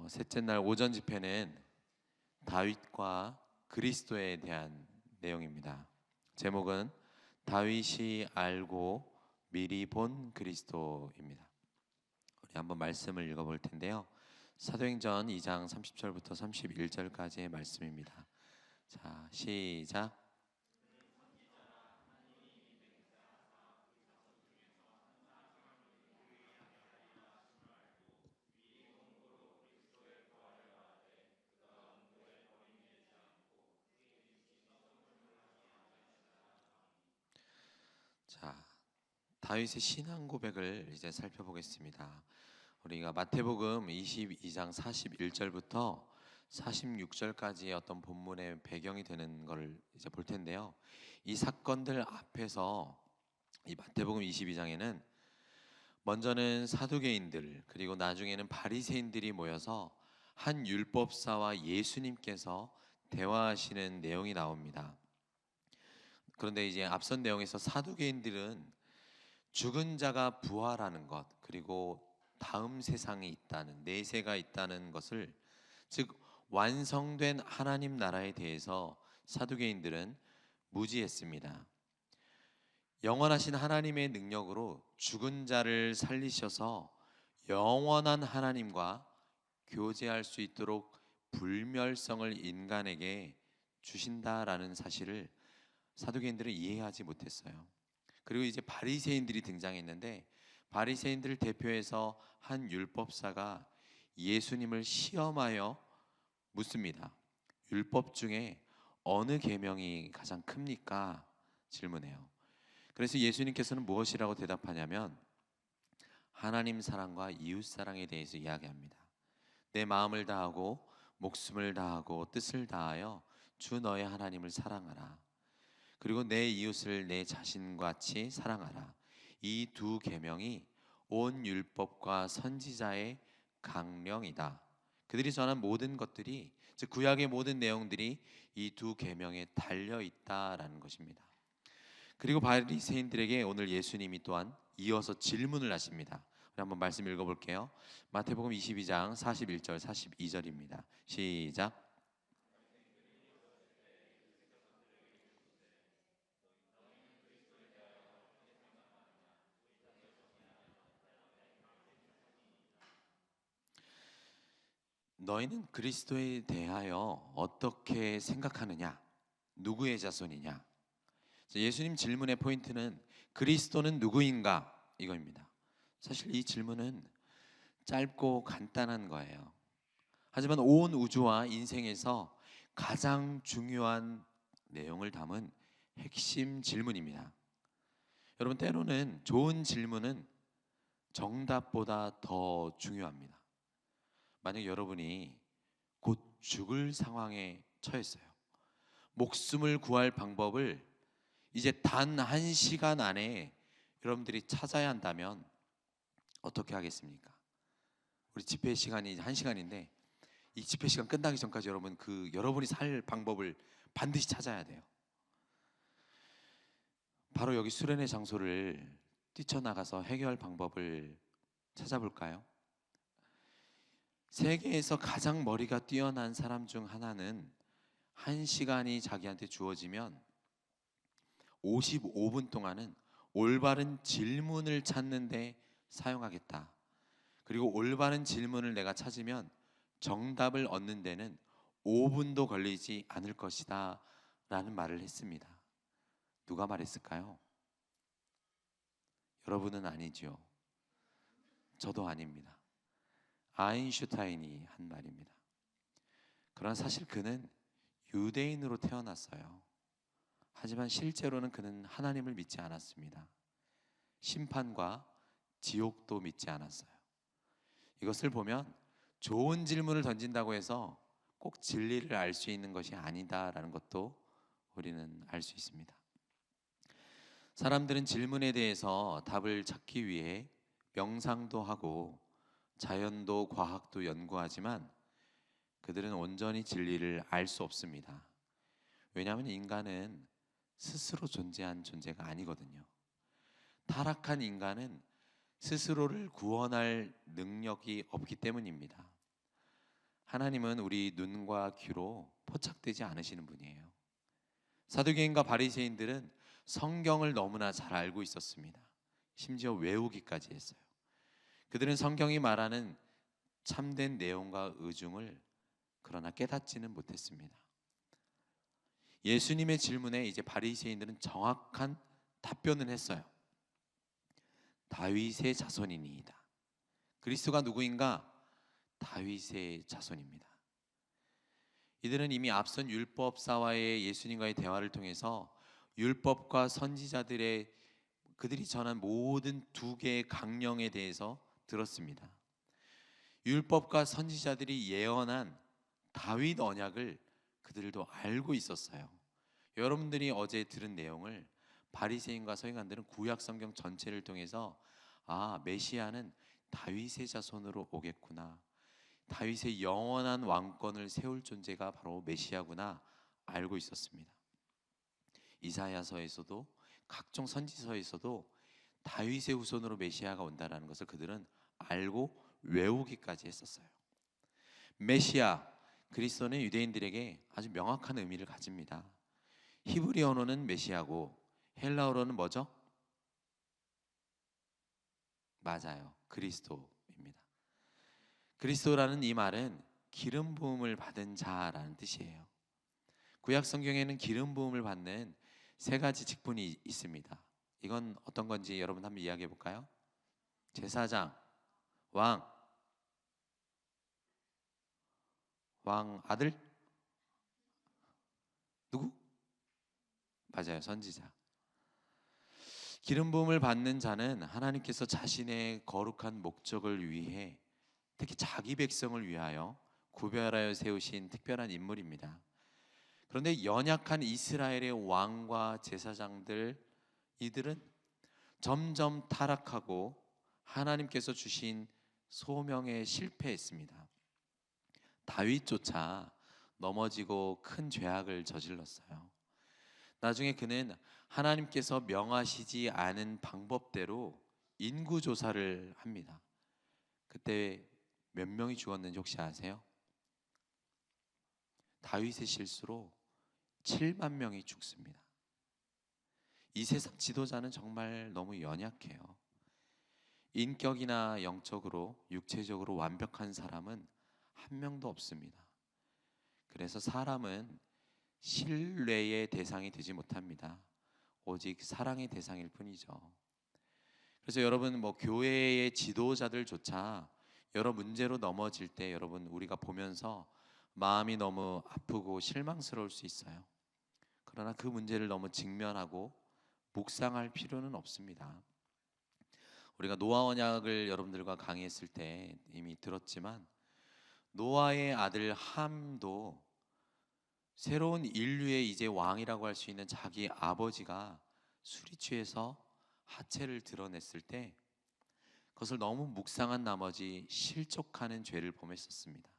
셋째 날 오전 집회는 다윗과 그리스도에 대한 내용입니다. 제목은 다윗이 알고 미리 본 그리스도입니다. 우리 한번 말씀을 읽어볼 텐데요. 사도행전 2장 30절부터 31절까지의 말씀입니다. 자, 시작. 자, 다윗의 신앙 고백을 이제 살펴보겠습니다. 우리가 마태복음 22장 41절부터 46절까지의 어떤 본문의 배경이 되는 것을 이제 볼 텐데요. 이 사건들 앞에서 이 마태복음 22장에는 먼저는 사두개인들 그리고 나중에는 바리새인들이 모여서 한 율법사와 예수님께서 대화하시는 내용이 나옵니다. 그런데 이제 앞선 내용에서 사두개인들은 죽은 자가 부활하는 것 그리고 다음 세상이 있다는 내세가 있다는 것을, 즉 완성된 하나님 나라에 대해서 사두개인들은 무지했습니다. 영원하신 하나님의 능력으로 죽은 자를 살리셔서 영원한 하나님과 교제할 수 있도록 불멸성을 인간에게 주신다라는 사실을 사두개인들은 이해하지 못했어요. 그리고 이제 바리새인들이 등장했는데, 바리새인들을 대표해서 한 율법사가 예수님을 시험하여 묻습니다. 율법 중에 어느 계명이 가장 큽니까? 질문해요. 그래서 예수님께서는 무엇이라고 대답하냐면 하나님 사랑과 이웃 사랑에 대해서 이야기합니다. 내 마음을 다하고 목숨을 다하고 뜻을 다하여 주 너의 하나님을 사랑하라. 그리고 내 이웃을 내 자신같이 사랑하라. 이 두 계명이 온 율법과 선지자의 강령이다. 그들이 전한 모든 것들이, 즉 구약의 모든 내용들이 이 두 계명에 달려 있다라는 것입니다. 그리고 바리새인들에게 오늘 예수님이 또한 이어서 질문을 하십니다. 우리 한번 말씀 읽어볼게요. 마태복음 22장 41절 42절입니다. 시작. 너희는 그리스도에 대하여 어떻게 생각하느냐? 누구의 자손이냐? 예수님 질문의 포인트는 그리스도는 누구인가? 이거입니다. 사실 이 질문은 짧고 간단한 거예요. 하지만 온 우주와 인생에서 가장 중요한 내용을 담은 핵심 질문입니다. 여러분, 때로는 좋은 질문은 정답보다 더 중요합니다. 만약 여러분이 곧 죽을 상황에 처했어요. 목숨을 구할 방법을 이제 단 1시간 안에 여러분들이 찾아야 한다면 어떻게 하겠습니까? 우리 집회 시간이 1시간인데 이 집회 시간 끝나기 전까지 여러분 여러분이 살 방법을 반드시 찾아야 돼요. 바로 여기 수련의 장소를 뛰쳐나가서 해결 방법을 찾아볼까요? 세계에서 가장 머리가 뛰어난 사람 중 하나는 1시간이 자기한테 주어지면 55분 동안은 올바른 질문을 찾는데 사용하겠다. 그리고 올바른 질문을 내가 찾으면 정답을 얻는 데는 5분도 걸리지 않을 것이다 라는 말을 했습니다. 누가 말했을까요? 여러분은 아니죠. 저도 아닙니다. 아인슈타인이 한 말입니다. 그러나 사실 그는 유대인으로 태어났어요. 하지만 실제로는 그는 하나님을 믿지 않았습니다. 심판과 지옥도 믿지 않았어요. 이것을 보면 좋은 질문을 던진다고 해서 꼭 진리를 알 수 있는 것이 아니다라는 것도 우리는 알 수 있습니다. 사람들은 질문에 대해서 답을 찾기 위해 명상도 하고 자연도 과학도 연구하지만 그들은 온전히 진리를 알 수 없습니다. 왜냐하면 인간은 스스로 존재한 존재가 아니거든요. 타락한 인간은 스스로를 구원할 능력이 없기 때문입니다. 하나님은 우리 눈과 귀로 포착되지 않으시는 분이에요. 사두개인과 바리새인들은 성경을 너무나 잘 알고 있었습니다. 심지어 외우기까지 했어요. 그들은 성경이 말하는 참된 내용과 의중을 그러나 깨닫지는 못했습니다. 예수님의 질문에 이제 바리새인들은 정확한 답변을 했어요. 다윗의 자손이니이다. 그리스도가 누구인가? 다윗의 자손입니다. 이들은 이미 앞선 율법사와의 예수님과의 대화를 통해서 율법과 선지자들의 그들이 전한 모든 두 개의 강령에 대해서 들었습니다. 율법과 선지자들이 예언한 다윗 언약을 그들도 알고 있었어요. 여러분들이 어제 들은 내용을 바리새인과 서기관들은 구약 성경 전체를 통해서 메시아는 다윗의 자손으로 오겠구나, 다윗의 영원한 왕권을 세울 존재가 바로 메시아구나 알고 있었습니다. 이사야서에서도 각종 선지서에서도 다윗의 후손으로 메시아가 온다라는 것을 그들은 알고 외우기까지 했었어요. 메시아, 그리스도는 유대인들에게 아주 명확한 의미를 가집니다. 히브리 언어는 메시아고 헬라어로는 뭐죠? 맞아요, 그리스도입니다. 그리스도라는 이 말은 기름 부음을 받은 자라는 뜻이에요. 구약 성경에는 기름 부음을 받는 세 가지 직분이 있습니다. 이건 어떤 건지 여러분 한번 이야기해 볼까요? 제사장, 왕 아들? 누구? 맞아요, 선지자. 기름 부음을 받는 자는 하나님께서 자신의 거룩한 목적을 위해 특히 자기 백성을 위하여 구별하여 세우신 특별한 인물입니다. 그런데 연약한 이스라엘의 왕과 제사장들, 이들은 점점 타락하고 하나님께서 주신 소명에 실패했습니다. 다윗조차 넘어지고 큰 죄악을 저질렀어요. 나중에 그는 하나님께서 명하시지 않은 방법대로 인구 조사를 합니다. 그때 몇 명이 죽었는지 혹시 아세요? 다윗의 실수로 7만 명이 죽습니다. 이 세상 지도자는 정말 너무 연약해요. 인격이나 영적으로, 육체적으로 완벽한 사람은 한 명도 없습니다. 그래서 사람은 신뢰의 대상이 되지 못합니다. 오직 사랑의 대상일 뿐이죠. 그래서 여러분, 교회의 지도자들조차 여러 문제로 넘어질 때 여러분, 우리가 보면서 마음이 너무 아프고 실망스러울 수 있어요. 그러나 그 문제를 너무 직면하고 묵상할 필요는 없습니다. 우리가 노아 언약을 여러분들과 강의했을 때 이미 들었지만, 노아의 아들 함도 새로운 인류의 이제 왕이라고 할 수 있는 자기 아버지가 술이 취해서 하체를 드러냈을 때 그것을 너무 묵상한 나머지 실족하는 죄를 범했었습니다.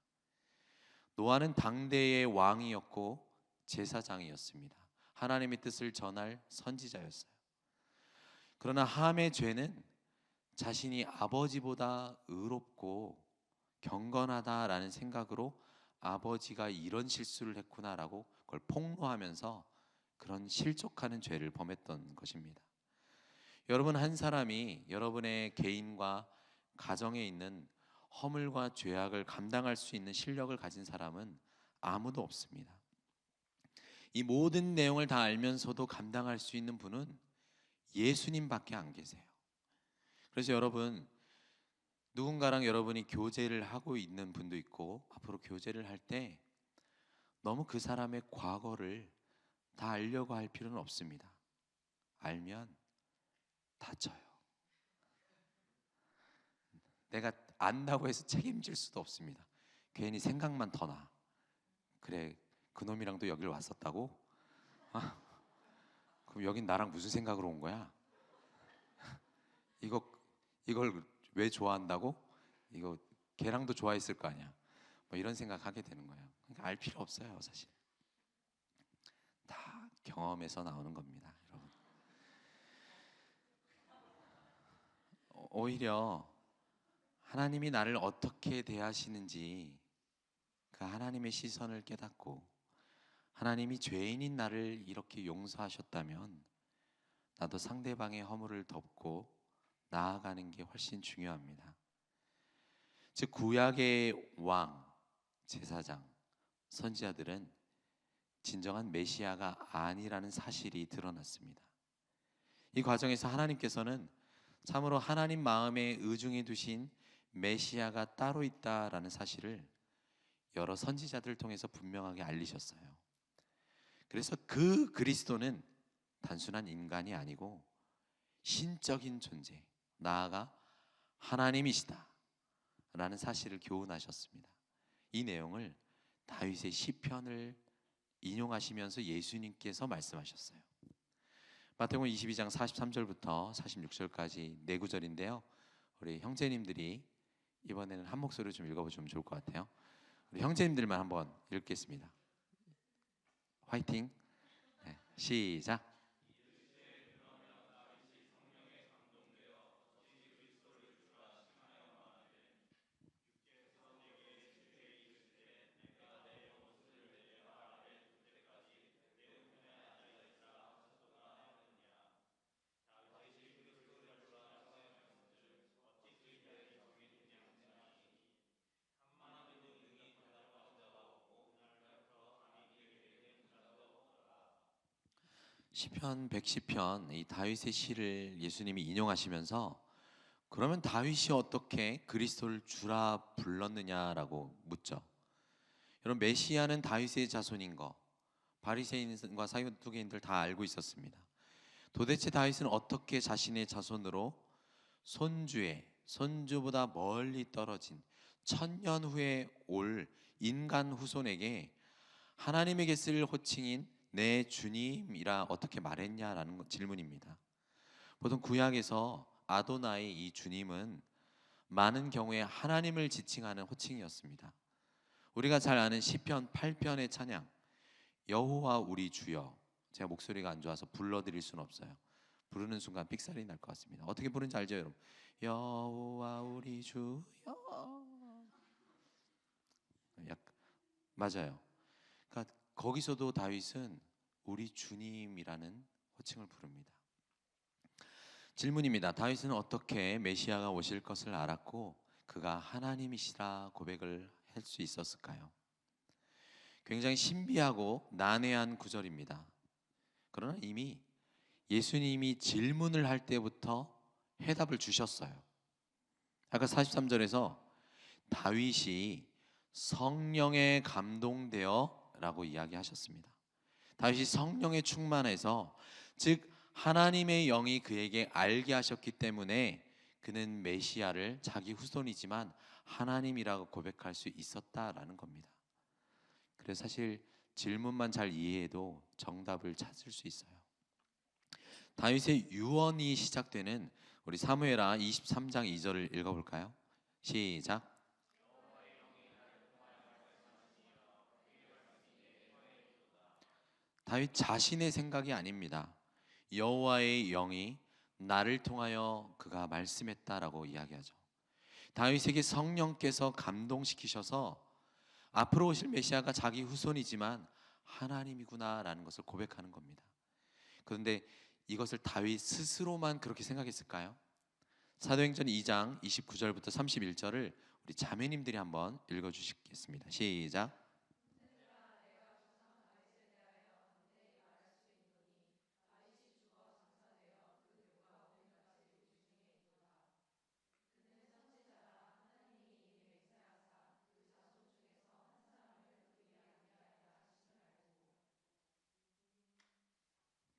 노아는 당대의 왕이었고 제사장이었습니다. 하나님의 뜻을 전할 선지자였어요. 그러나 함의 죄는 자신이 아버지보다 의롭고 경건하다라는 생각으로 아버지가 이런 실수를 했구나라고 그걸 폭로하면서 그런 실족하는 죄를 범했던 것입니다. 여러분, 한 사람이 여러분의 개인과 가정에 있는 허물과 죄악을 감당할 수 있는 실력을 가진 사람은 아무도 없습니다. 이 모든 내용을 다 알면서도 감당할 수 있는 분은 예수님밖에 안 계세요. 그래서 여러분, 누군가랑 여러분이 교제를 하고 있는 분도 있고 앞으로 교제를 할 때 너무 그 사람의 과거를 다 알려고 할 필요는 없습니다. 알면 다쳐요. 내가 안다고 해서 책임질 수도 없습니다. 괜히 생각만 더 나. 그래, 그놈이랑도 여길 왔었다고? 그럼 여긴 나랑 무슨 생각으로 온 거야? 이걸 왜 좋아한다고? 이거 걔랑도 좋아했을 거 아니야. 이런 생각하게 되는 거예요. 그러니까 알 필요 없어요, 사실. 다 경험에서 나오는 겁니다, 여러분. 오히려 하나님이 나를 어떻게 대하시는지 그 하나님의 시선을 깨닫고 하나님이 죄인인 나를 이렇게 용서하셨다면 나도 상대방의 허물을 덮고 나아가는 게 훨씬 중요합니다. 즉 구약의 왕, 제사장, 선지자들은 진정한 메시아가 아니라는 사실이 드러났습니다. 이 과정에서 하나님께서는 참으로 하나님 마음에 의중해 두신 메시아가 따로 있다라는 사실을 여러 선지자들을 통해서 분명하게 알리셨어요. 그래서 그 그리스도는 단순한 인간이 아니고 신적인 존재, 나아가 하나님이시다 라는 사실을 교훈하셨습니다. 이 내용을 다윗의 시편을 인용하시면서 예수님께서 말씀하셨어요. 마태복음 22장 43절부터 46절까지 네 구절인데요. 우리 형제님들이 이번에는 한 목소리로 좀 읽어보시면 좋을 것 같아요. 우리 형제님들만 한번 읽겠습니다. 화이팅! 네, 시작! 시편 110편 이 다윗의 시를 예수님이 인용하시면서 그러면 다윗이 어떻게 그리스도를 주라 불렀느냐라고 묻죠. 여러분 메시아는 다윗의 자손인 거 바리새인과 사두개인들 다 알고 있었습니다. 도대체 다윗은 어떻게 자신의 자손으로 손주보다 멀리 떨어진 천년 후에 올 인간 후손에게 하나님에게 쓸 호칭인 내 주님이라 어떻게 말했냐라는 질문입니다. 보통 구약에서 아도나이 이 주님은 많은 경우에 하나님을 지칭하는 호칭이었습니다. 우리가 잘 아는 시편 8편의 찬양 여호와 우리 주여, 제가 목소리가 안 좋아서 불러드릴 수는 없어요. 부르는 순간 삑사리 날 것 같습니다. 어떻게 부르는지 알죠 여러분? 여호와 우리 주여. 맞아요. 그러니까 거기서도 다윗은 우리 주님이라는 호칭을 부릅니다. 질문입니다. 다윗은 어떻게 메시아가 오실 것을 알았고 그가 하나님이시라 고백을 할 수 있었을까요? 굉장히 신비하고 난해한 구절입니다. 그러나 이미 예수님이 질문을 할 때부터 해답을 주셨어요. 아까 43절에서 다윗이 성령에 감동되어 라고 이야기하셨습니다. 다윗이 성령에 충만해서 즉 하나님의 영이 그에게 알게 하셨기 때문에 그는 메시아를 자기 후손이지만 하나님이라고 고백할 수 있었다라는 겁니다. 그래서 사실 질문만 잘 이해해도 정답을 찾을 수 있어요. 다윗의 유언이 시작되는 우리 사무엘하 23장 2절을 읽어볼까요? 시작. 다윗 자신의 생각이 아닙니다. 여호와의 영이 나를 통하여 그가 말씀했다라고 이야기하죠. 다윗에게 성령께서 감동시키셔서 앞으로 오실 메시아가 자기 후손이지만 하나님이구나라는 것을 고백하는 겁니다. 그런데 이것을 다윗 스스로만 그렇게 생각했을까요? 사도행전 2장 29절부터 31절을 우리 자매님들이 한번 읽어주시겠습니다. 시작.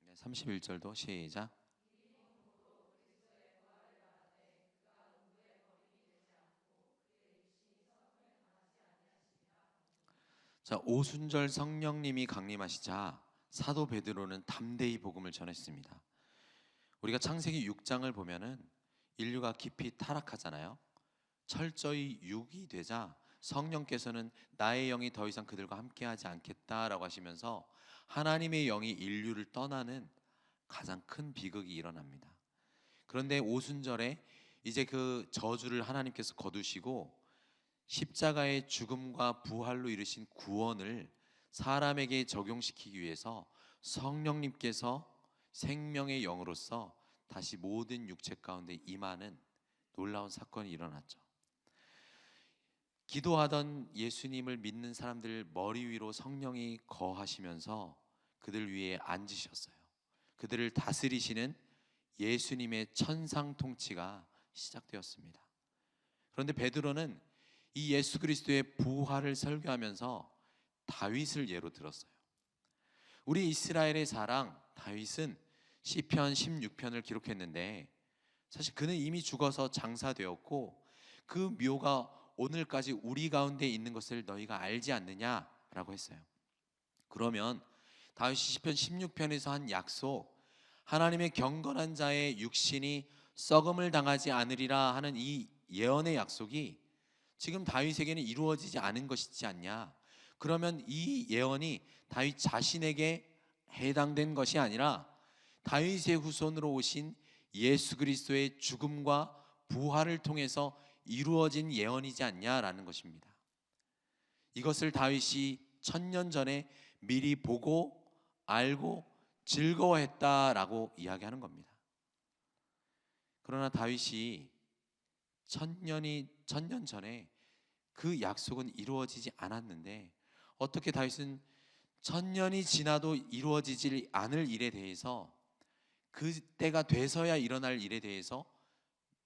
네, 31절도 시작. 자, 오순절 성령님이 강림하시자 사도 베드로는 담대히 복음을 전했습니다. 우리가 창세기 6장을 보면은 인류가 깊이 타락하잖아요. 철저히 육이 되자 성령께서는 나의 영이 더 이상 그들과 함께하지 않겠다라고 하시면서 하나님의 영이 인류를 떠나는 가장 큰 비극이 일어납니다. 그런데 오순절에 이제 그 저주를 하나님께서 거두시고 십자가의 죽음과 부활로 이루신 구원을 사람에게 적용시키기 위해서 성령님께서 생명의 영으로서 다시 모든 육체 가운데 임하는 놀라운 사건이 일어났죠. 기도하던 예수님을 믿는 사람들 머리 위로 성령이 거하시면서 그들 위에 앉으셨어요. 그들을 다스리시는 예수님의 천상 통치가 시작되었습니다. 그런데 베드로는 이 예수 그리스도의 부활을 설교하면서 다윗을 예로 들었어요. 우리 이스라엘의 자랑 다윗은 시편 16편을 기록했는데 사실 그는 이미 죽어서 장사되었고 그 묘가 오늘까지 우리 가운데 있는 것을 너희가 알지 않느냐라고 했어요. 그러면 다윗이 시편 16편에서 한 약속, 하나님의 경건한 자의 육신이 썩음을 당하지 않으리라 하는 이 예언의 약속이 지금 다윗에게는 이루어지지 않은 것이지 않냐? 그러면 이 예언이 다윗 자신에게 해당된 것이 아니라 다윗의 후손으로 오신 예수 그리스도의 죽음과 부활을 통해서 이루어진 예언이지 않냐라는 것입니다. 이것을 다윗이 1000년 전에 미리 보고 알고 즐거워했다라고 이야기하는 겁니다. 그러나 다윗이 1000년 전에 그 약속은 이루어지지 않았는데 어떻게 다윗은 1000년이 지나도 이루어지지 않을 일에 대해서 그 때가 돼서야 일어날 일에 대해서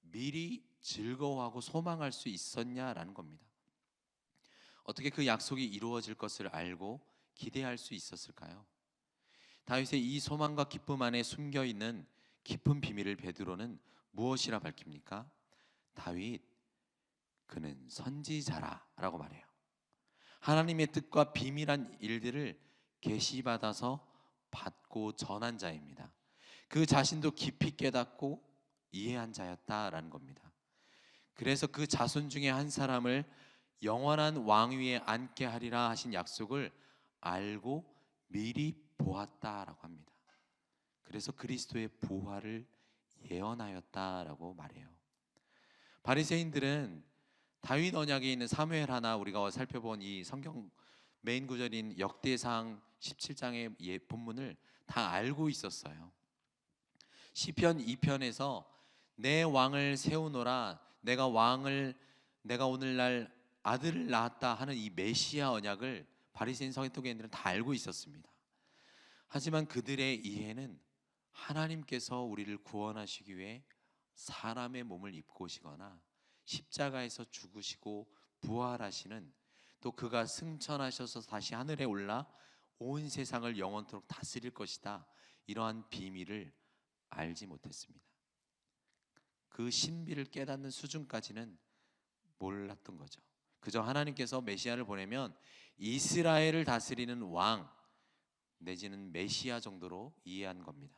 미리 즐거워하고 소망할 수 있었냐라는 겁니다. 어떻게 그 약속이 이루어질 것을 알고 기대할 수 있었을까요? 다윗의 이 소망과 기쁨 안에 숨겨 있는 깊은 비밀을 베드로는 무엇이라 밝힙니까? 다윗 그는 선지자라라고 말해요. 하나님의 뜻과 비밀한 일들을 계시받아서 받고 전한 자입니다. 그 자신도 깊이 깨닫고 이해한 자였다라는 겁니다. 그래서 그 자손 중에 한 사람을 영원한 왕위에 앉게 하리라 하신 약속을 알고 미리 보았다라고 합니다. 그래서 그리스도의 부활을 예언하였다라고 말해요. 바리새인들은 다윗 언약에 있는 사무엘 하나 우리가 살펴본 이 성경 메인 구절인 역대상 17장의 본문을 다 알고 있었어요. 시편 2편에서 내 왕을 세우노라 내가 오늘날 아들을 낳았다 하는 이 메시아 언약을 바리새인 서기관들은 다 알고 있었습니다. 하지만 그들의 이해는 하나님께서 우리를 구원하시기 위해 사람의 몸을 입고 오시거나 십자가에서 죽으시고 부활하시는 또 그가 승천하셔서 다시 하늘에 올라 온 세상을 영원토록 다스릴 것이다 이러한 비밀을 알지 못했습니다. 그 신비를 깨닫는 수준까지는 몰랐던 거죠. 그저 하나님께서 메시아를 보내면 이스라엘을 다스리는 왕 내지는 메시아 정도로 이해한 겁니다.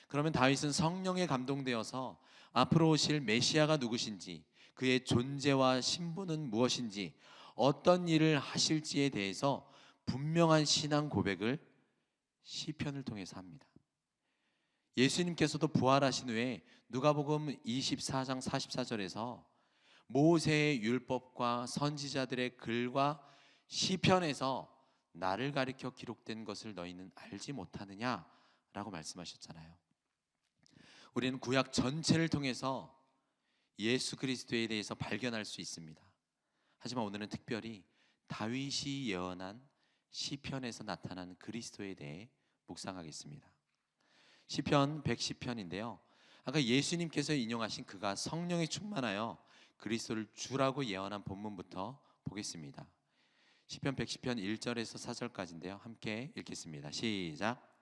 그러면 다윗은 성령에 감동되어서 앞으로 오실 메시아가 누구신지 그의 존재와 신분은 무엇인지 어떤 일을 하실지에 대해서 분명한 신앙 고백을 시편을 통해서 합니다. 예수님께서도 부활하신 후에 누가복음 24장 44절에서 모세의 율법과 선지자들의 글과 시편에서 나를 가리켜 기록된 것을 너희는 알지 못하느냐라고 말씀하셨잖아요. 우리는 구약 전체를 통해서 예수 그리스도에 대해서 발견할 수 있습니다. 하지만 오늘은 특별히 다윗이 예언한 시편에서 나타난 그리스도에 대해 묵상하겠습니다. 시편 110편인데요. 아까 예수님께서 인용하신 그가 성령에 충만하여 그리스도를 주라고 예언한 본문부터 보겠습니다. 시편 110편 1절에서 4절까지인데요. 함께 읽겠습니다. 시작.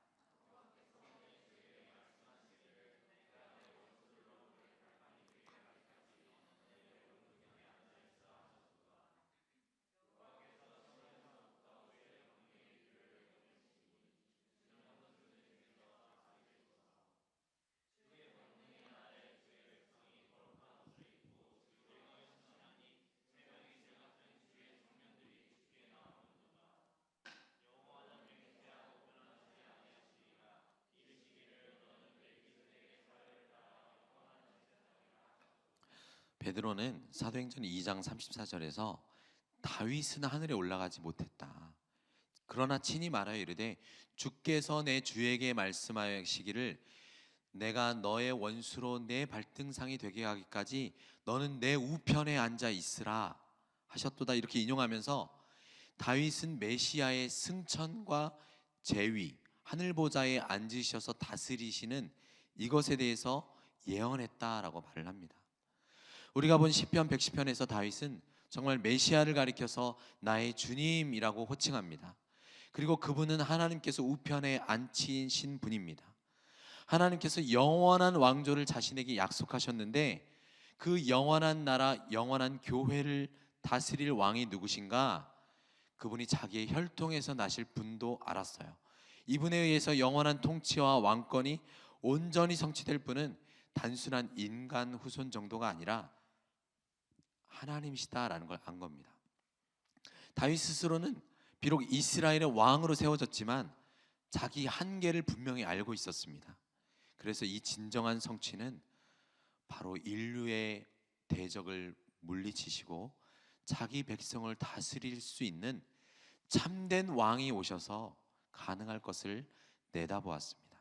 베드로는 사도행전 2장 34절에서 다윗은 하늘에 올라가지 못했다. 그러나 친히 말하여 이르되 주께서 내 주에게 말씀하시기를 내가 너의 원수로 내 발등상이 되게 하기까지 너는 내 우편에 앉아 있으라 하셨도다. 이렇게 인용하면서 다윗은 메시아의 승천과 재위, 하늘 보좌에 앉으셔서 다스리시는 이것에 대해서 예언했다라고 말을 합니다. 우리가 본 시편 110편에서 다윗은 정말 메시아를 가리켜서 나의 주님이라고 호칭합니다. 그리고 그분은 하나님께서 우편에 앉히신 분입니다. 하나님께서 영원한 왕조를 자신에게 약속하셨는데 그 영원한 나라, 영원한 교회를 다스릴 왕이 누구신가? 그분이 자기의 혈통에서 나실 분도 알았어요. 이분에 의해서 영원한 통치와 왕권이 온전히 성취될 분은 단순한 인간 후손 정도가 아니라 하나님이시다라는 걸 안 겁니다. 다윗 스스로는 비록 이스라엘의 왕으로 세워졌지만 자기 한계를 분명히 알고 있었습니다. 그래서 이 진정한 성취는 바로 인류의 대적을 물리치시고 자기 백성을 다스릴 수 있는 참된 왕이 오셔서 가능할 것을 내다보았습니다.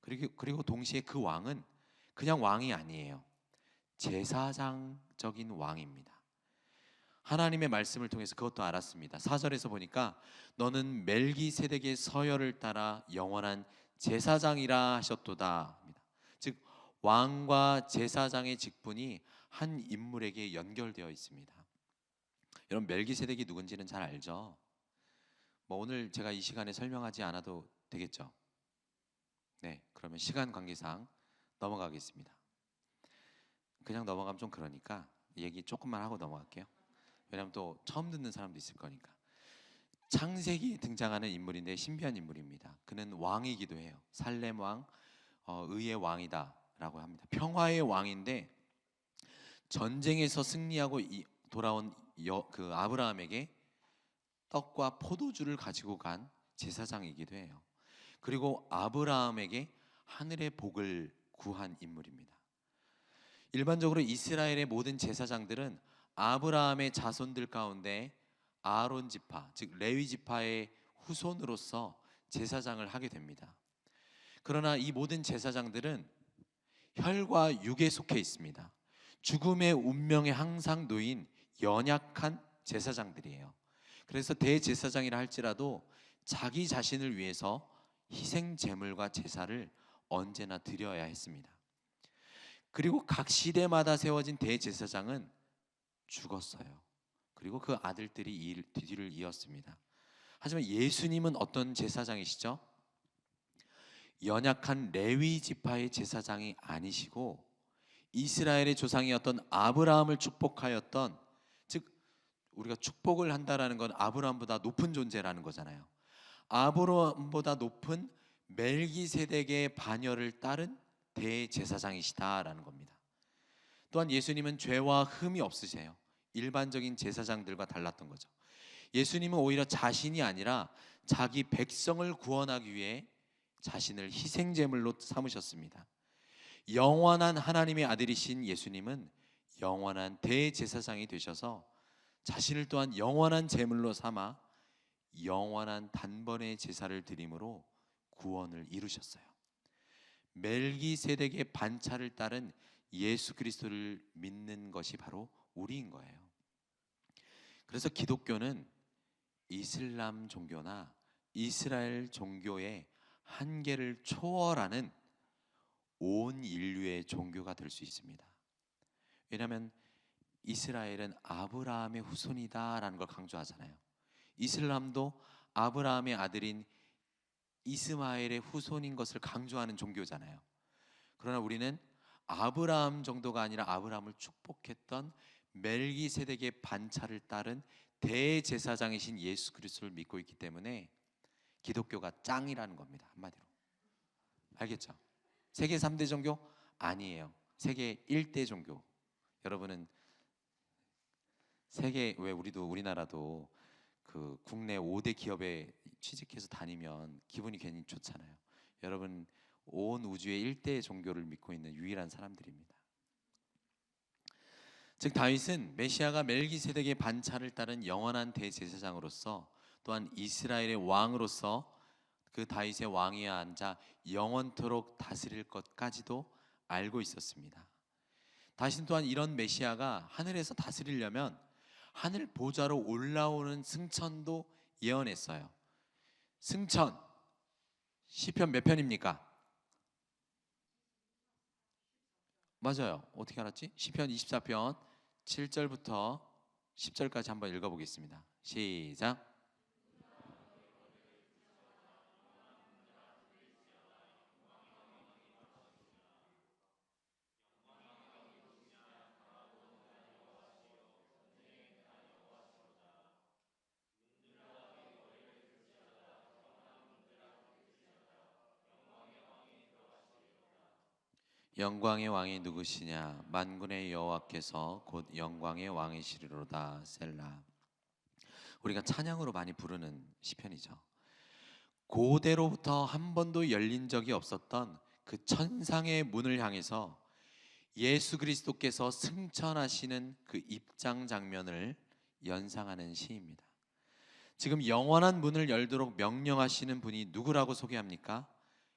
그리고 동시에 그 왕은 그냥 왕이 아니에요. 제사장적인 왕입니다. 하나님의 말씀을 통해서 그것도 알았습니다. 4절에서 보니까 너는 멜기세덱의 서열을 따라 영원한 제사장이라 하셨도다. 즉 왕과 제사장의 직분이 한 인물에게 연결되어 있습니다. 여러분 멜기세덱이 누군지는 잘 알죠? 뭐 오늘 제가 이 시간에 설명하지 않아도 되겠죠? 네, 그러면 시간 관계상 넘어가겠습니다. 그냥 넘어가면 좀 그러니까 얘기 조금만 하고 넘어갈게요. 왜냐하면 또 처음 듣는 사람도 있을 거니까. 창세기에 등장하는 인물인데 신비한 인물입니다. 그는 왕이기도 해요. 살렘 왕, 의의 왕이다라고 합니다. 평화의 왕인데 전쟁에서 승리하고 돌아온 그 아브라함에게 떡과 포도주를 가지고 간 제사장이기도 해요. 그리고 아브라함에게 하늘의 복을 구한 인물입니다. 일반적으로 이스라엘의 모든 제사장들은 아브라함의 자손들 가운데 아론 지파, 즉 레위 지파의 후손으로서 제사장을 하게 됩니다. 그러나 이 모든 제사장들은 혈과 육에 속해 있습니다. 죽음의 운명에 항상 놓인 연약한 제사장들이에요. 그래서 대제사장이라 할지라도 자기 자신을 위해서 희생 제물과 제사를 언제나 드려야 했습니다. 그리고 각 시대마다 세워진 대제사장은 죽었어요. 그리고 그 아들들이 뒤를 이었습니다. 하지만 예수님은 어떤 제사장이시죠? 연약한 레위 지파의 제사장이 아니시고 이스라엘의 조상이었던 아브라함을 축복하였던, 즉 우리가 축복을 한다라는 건 아브라함보다 높은 존재라는 거잖아요. 아브라함보다 높은 멜기세덱의 반열을 따른 대제사장이시다라는 겁니다. 또한 예수님은 죄와 흠이 없으세요. 일반적인 제사장들과 달랐던 거죠. 예수님은 오히려 자신이 아니라 자기 백성을 구원하기 위해 자신을 희생제물로 삼으셨습니다. 영원한 하나님의 아들이신 예수님은 영원한 대제사장이 되셔서 자신을 또한 영원한 제물로 삼아 영원한 단번의 제사를 드림으로 구원을 이루셨어요. 멜기세덱의 반차를 따른 예수 그리스도를 믿는 것이 바로 우리인 거예요. 그래서 기독교는 이슬람 종교나 이스라엘 종교의 한계를 초월하는 온 인류의 종교가 될 수 있습니다. 왜냐하면 이스라엘은 아브라함의 후손이다라는 걸 강조하잖아요. 이슬람도 아브라함의 아들인 이스마엘의 후손인 것을 강조하는 종교잖아요. 그러나 우리는 아브라함 정도가 아니라 아브라함을 축복했던 멜기세덱의 반차를 따른 대제사장이신 예수 그리스도를 믿고 있기 때문에 기독교가 짱이라는 겁니다. 한마디로. 알겠죠? 세계 3대 종교? 아니에요. 세계 1대 종교. 여러분은 왜 우리나라도 그 국내 5대 기업에 취직해서 다니면 기분이 괜히 좋잖아요. 여러분 온 우주의 1대 종교를 믿고 있는 유일한 사람들입니다. 즉 다윗은 메시아가 멜기세덱의 반차를 따른 영원한 대제사장으로서 또한 이스라엘의 왕으로서 그 다윗의 왕위에 앉아 영원토록 다스릴 것까지도 알고 있었습니다. 다윗은 또한 이런 메시아가 하늘에서 다스리려면 하늘 보좌로 올라오는 승천도 예언했어요. 승천, 시편 몇 편입니까? 맞아요. 어떻게 알았지? 시편 24편 7절부터 10절까지 한번 읽어보겠습니다. 시작. 영광의 왕이 누구시냐? 만군의 여호와께서 곧 영광의 왕이시리로다. 셀라. 우리가 찬양으로 많이 부르는 시편이죠. 고대로부터 한 번도 열린 적이 없었던 그 천상의 문을 향해서 예수 그리스도께서 승천하시는 그 입장 장면을 연상하는 시입니다. 지금 영원한 문을 열도록 명령하시는 분이 누구라고 소개합니까?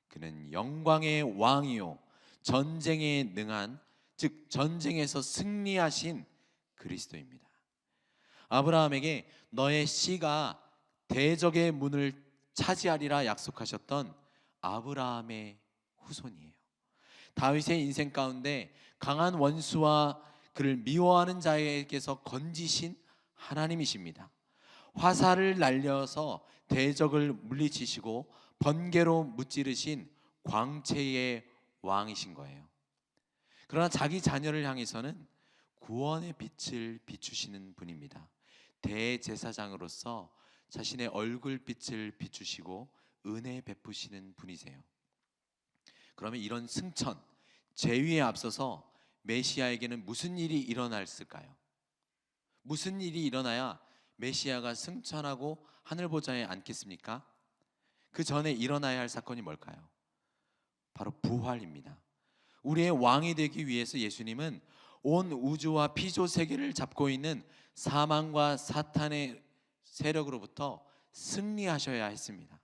그는 영광의 왕이요 전쟁에 능한, 즉 전쟁에서 승리하신 그리스도입니다. 아브라함에게 너의 씨가 대적의 문을 차지하리라 약속하셨던 아브라함의 후손이에요. 다윗의 인생 가운데 강한 원수와 그를 미워하는 자에게서 건지신 하나님이십니다. 화살을 날려서 대적을 물리치시고 번개로 무찌르신 광채의 왕이신 거예요. 그러나 자기 자녀를 향해서는 구원의 빛을 비추시는 분입니다. 대제사장으로서 자신의 얼굴빛을 비추시고 은혜 베푸시는 분이세요. 그러면 이런 승천, 제위에 앞서서 메시아에게는 무슨 일이 일어났을까요? 무슨 일이 일어나야 메시아가 승천하고 하늘 보좌에 앉겠습니까? 그 전에 일어나야 할 사건이 뭘까요? 바로 부활입니다. 우리의 왕이 되기 위해서 예수님은 온 우주와 피조 세계를 잡고 있는 사망과 사탄의 세력으로부터 승리하셔야 했습니다.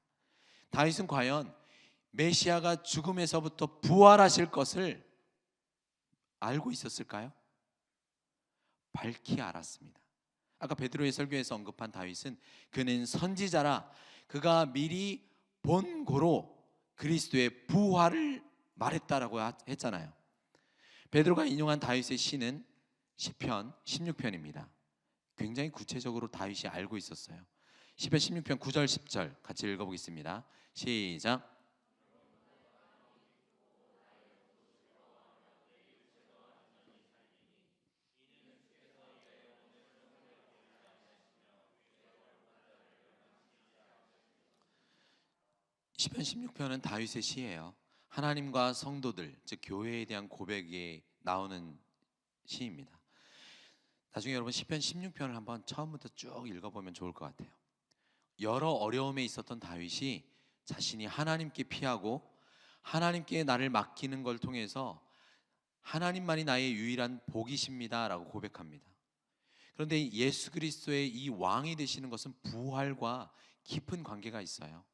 다윗은 과연 메시아가 죽음에서부터 부활하실 것을 알고 있었을까요? 밝히 알았습니다. 아까 베드로의 설교에서 언급한 다윗은 그는 선지자라 그가 미리 본고로 그리스도의 부활을 말했다라고 했잖아요. 베드로가 인용한 다윗의 시는 시편 16편입니다. 굉장히 구체적으로 다윗이 알고 있었어요. 시편 16편 9절 10절 같이 읽어보겠습니다. 시작. 시편 16편은 다윗의 시예요. 하나님과 성도들, 즉 교회에 대한 고백이 나오는 시입니다. 나중에 여러분 시편 16편을 한번 처음부터 쭉 읽어보면 좋을 것 같아요. 여러 어려움에 있었던 다윗이 자신이 하나님께 피하고 하나님께 나를 맡기는 걸 통해서 하나님만이 나의 유일한 복이십니다 라고 고백합니다. 그런데 예수 그리스도의 이 왕이 되시는 것은 부활과 깊은 관계가 있어요.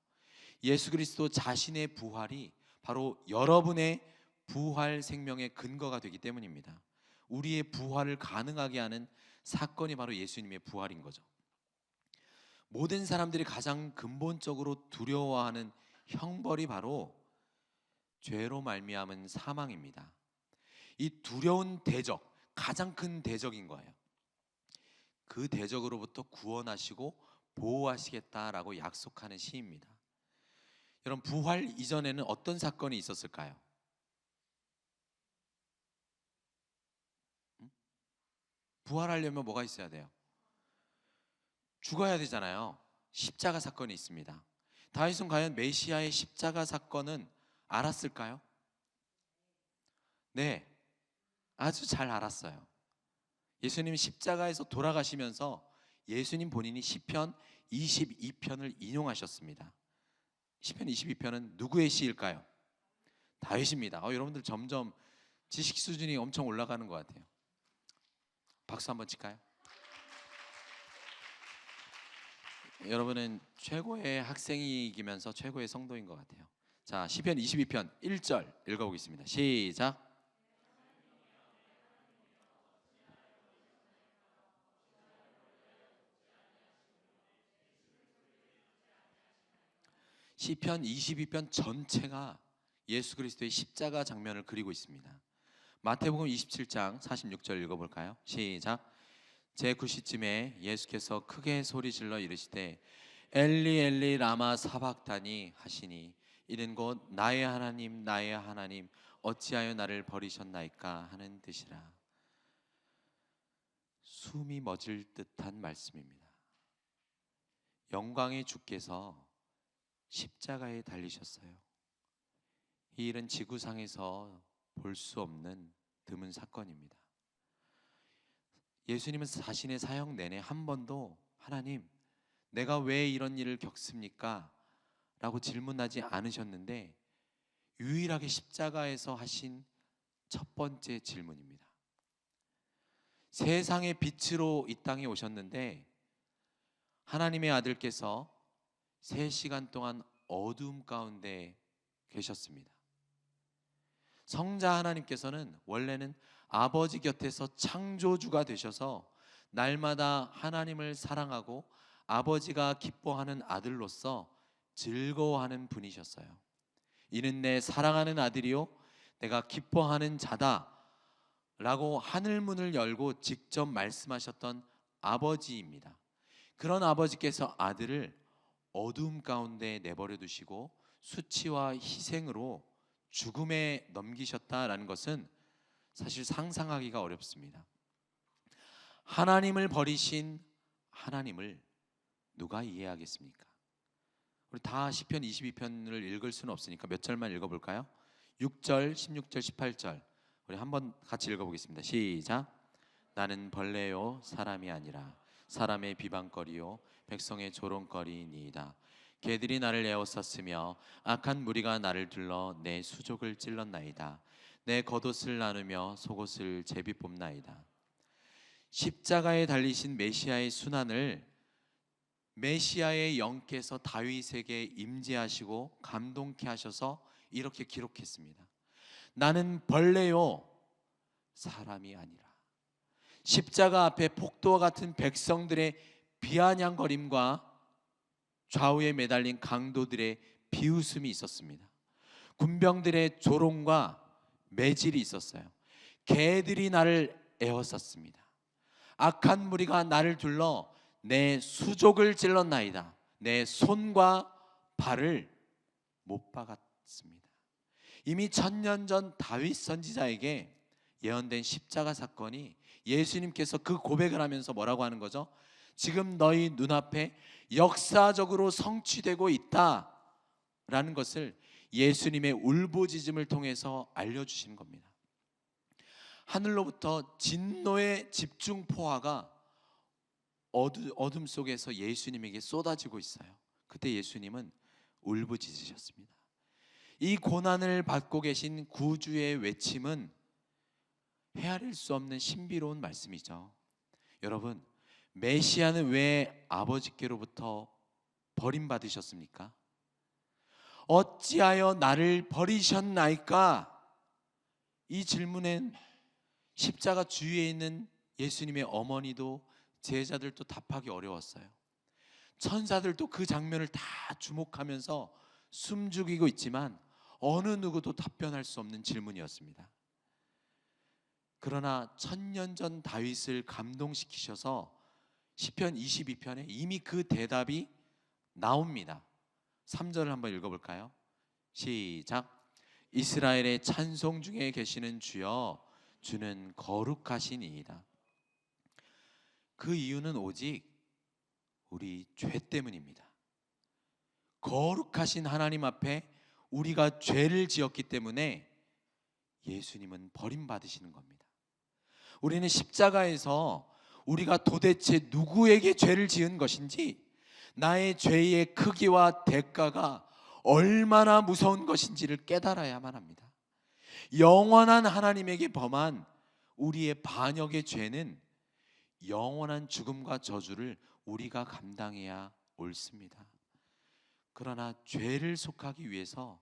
예수 그리스도 자신의 부활이 바로 여러분의 부활 생명의 근거가 되기 때문입니다. 우리의 부활을 가능하게 하는 사건이 바로 예수님의 부활인 거죠. 모든 사람들이 가장 근본적으로 두려워하는 형벌이 바로 죄로 말미암은 사망입니다. 이 두려운 대적, 가장 큰 대적인 거예요. 그 대적으로부터 구원하시고 보호하시겠다라고 약속하는 시입니다. 여러분, 부활 이전에는 어떤 사건이 있었을까요? 부활하려면 뭐가 있어야 돼요? 죽어야 되잖아요. 십자가 사건이 있습니다. 다윗은 과연 메시아의 십자가 사건은 알았을까요? 네, 아주 잘 알았어요. 예수님 십자가에서 돌아가시면서 예수님 본인이 시편 22편을 인용하셨습니다. 시편 22편은 누구의 시일까요? 다윗입니다. 여러분들 점점 지식 수준이 엄청 올라가는 것 같아요. 박수 한번 칠까요? 여러분은 최고의 학생이기면서 최고의 성도인 것 같아요. 자, 시편 22편 1절 읽어보겠습니다. 시작. 시편 22편 전체가 예수 그리스도의 십자가 장면을 그리고 있습니다. 마태복음 27장 46절 읽어볼까요? 시작. 제9시쯤에 예수께서 크게 소리질러 이르시되 엘리 엘리 라마 사박다니 하시니 이는 곧 나의 하나님 나의 하나님 어찌하여 나를 버리셨나이까 하는 뜻이라. 숨이 멎을 듯한 말씀입니다. 영광의 주께서 십자가에 달리셨어요. 이 일은 지구상에서 볼 수 없는 드문 사건입니다. 예수님은 자신의 사역 내내 한 번도 하나님 내가 왜 이런 일을 겪습니까? 라고 질문하지 않으셨는데 유일하게 십자가에서 하신 첫 번째 질문입니다. 세상의 빛으로 이 땅에 오셨는데 하나님의 아들께서 3시간 동안 어두움 가운데 계셨습니다. 성자 하나님께서는 원래는 아버지 곁에서 창조주가 되셔서 날마다 하나님을 사랑하고 아버지가 기뻐하는 아들로서 즐거워하는 분이셨어요. 이는 내 사랑하는 아들이요 내가 기뻐하는 자다 라고 하늘문을 열고 직접 말씀하셨던 아버지입니다. 그런 아버지께서 아들을 어두움 가운데 내버려 두시고 수치와 희생으로 죽음에 넘기셨다라는 것은 사실 상상하기가 어렵습니다. 하나님을 버리신 하나님을 누가 이해하겠습니까? 우리 다 시편 22편을 읽을 수는 없으니까 몇 절만 읽어볼까요? 6절, 16절, 18절 우리 한번 같이 읽어보겠습니다. 시작. 나는 벌레요 사람이 아니라 사람의 비방거리요 백성의 조롱거리니이다. 개들이 나를 에워쌌으며 악한 무리가 나를 둘러 내 수족을 찔렀나이다. 내 겉옷을 나누며 속옷을 제비 뽑나이다. 십자가에 달리신 메시아의 순환을 메시아의 영께서 다윗에게 임재하시고 감동케 하셔서 이렇게 기록했습니다. 나는 벌레요 사람이 아니라. 십자가 앞에 폭도와 같은 백성들의 비아냥거림과 좌우에 매달린 강도들의 비웃음이 있었습니다. 군병들의 조롱과 매질이 있었어요. 개들이 나를 에워쌌습니다. 악한 무리가 나를 둘러 내 수족을 찔렀나이다. 내 손과 발을 못 박았습니다. 이미 1000년 전 다윗 선지자에게 예언된 십자가 사건이 예수님께서 그 고백을 하면서 뭐라고 하는 거죠? 지금 너희 눈앞에 역사적으로 성취되고 있다라는 것을 예수님의 울부짖음을 통해서 알려주시는 겁니다. 하늘로부터 진노의 집중포화가 어둠 속에서 예수님에게 쏟아지고 있어요. 그때 예수님은 울부짖으셨습니다. 이 고난을 받고 계신 구주의 외침은 헤아릴 수 없는 신비로운 말씀이죠. 여러분, 메시아는 왜 아버지께로부터 버림받으셨습니까? 어찌하여 나를 버리셨나이까? 이 질문엔 십자가 주위에 있는 예수님의 어머니도 제자들도 답하기 어려웠어요. 천사들도 그 장면을 다 주목하면서 숨죽이고 있지만 어느 누구도 답변할 수 없는 질문이었습니다. 그러나 1000년 전 다윗을 감동시키셔서 시편 22편에 이미 그 대답이 나옵니다. 3절을 한번 읽어볼까요? 시작. 이스라엘의 찬송 중에 계시는 주여 주는 거룩하시니이다. 그 이유는 오직 우리 죄 때문입니다. 거룩하신 하나님 앞에 우리가 죄를 지었기 때문에 예수님은 버림받으시는 겁니다. 우리는 십자가에서 우리가 도대체 누구에게 죄를 지은 것인지, 나의 죄의 크기와 대가가 얼마나 무서운 것인지를 깨달아야만 합니다. 영원한 하나님에게 범한 우리의 반역의 죄는 영원한 죽음과 저주를 우리가 감당해야 옳습니다. 그러나 죄를 속하기 위해서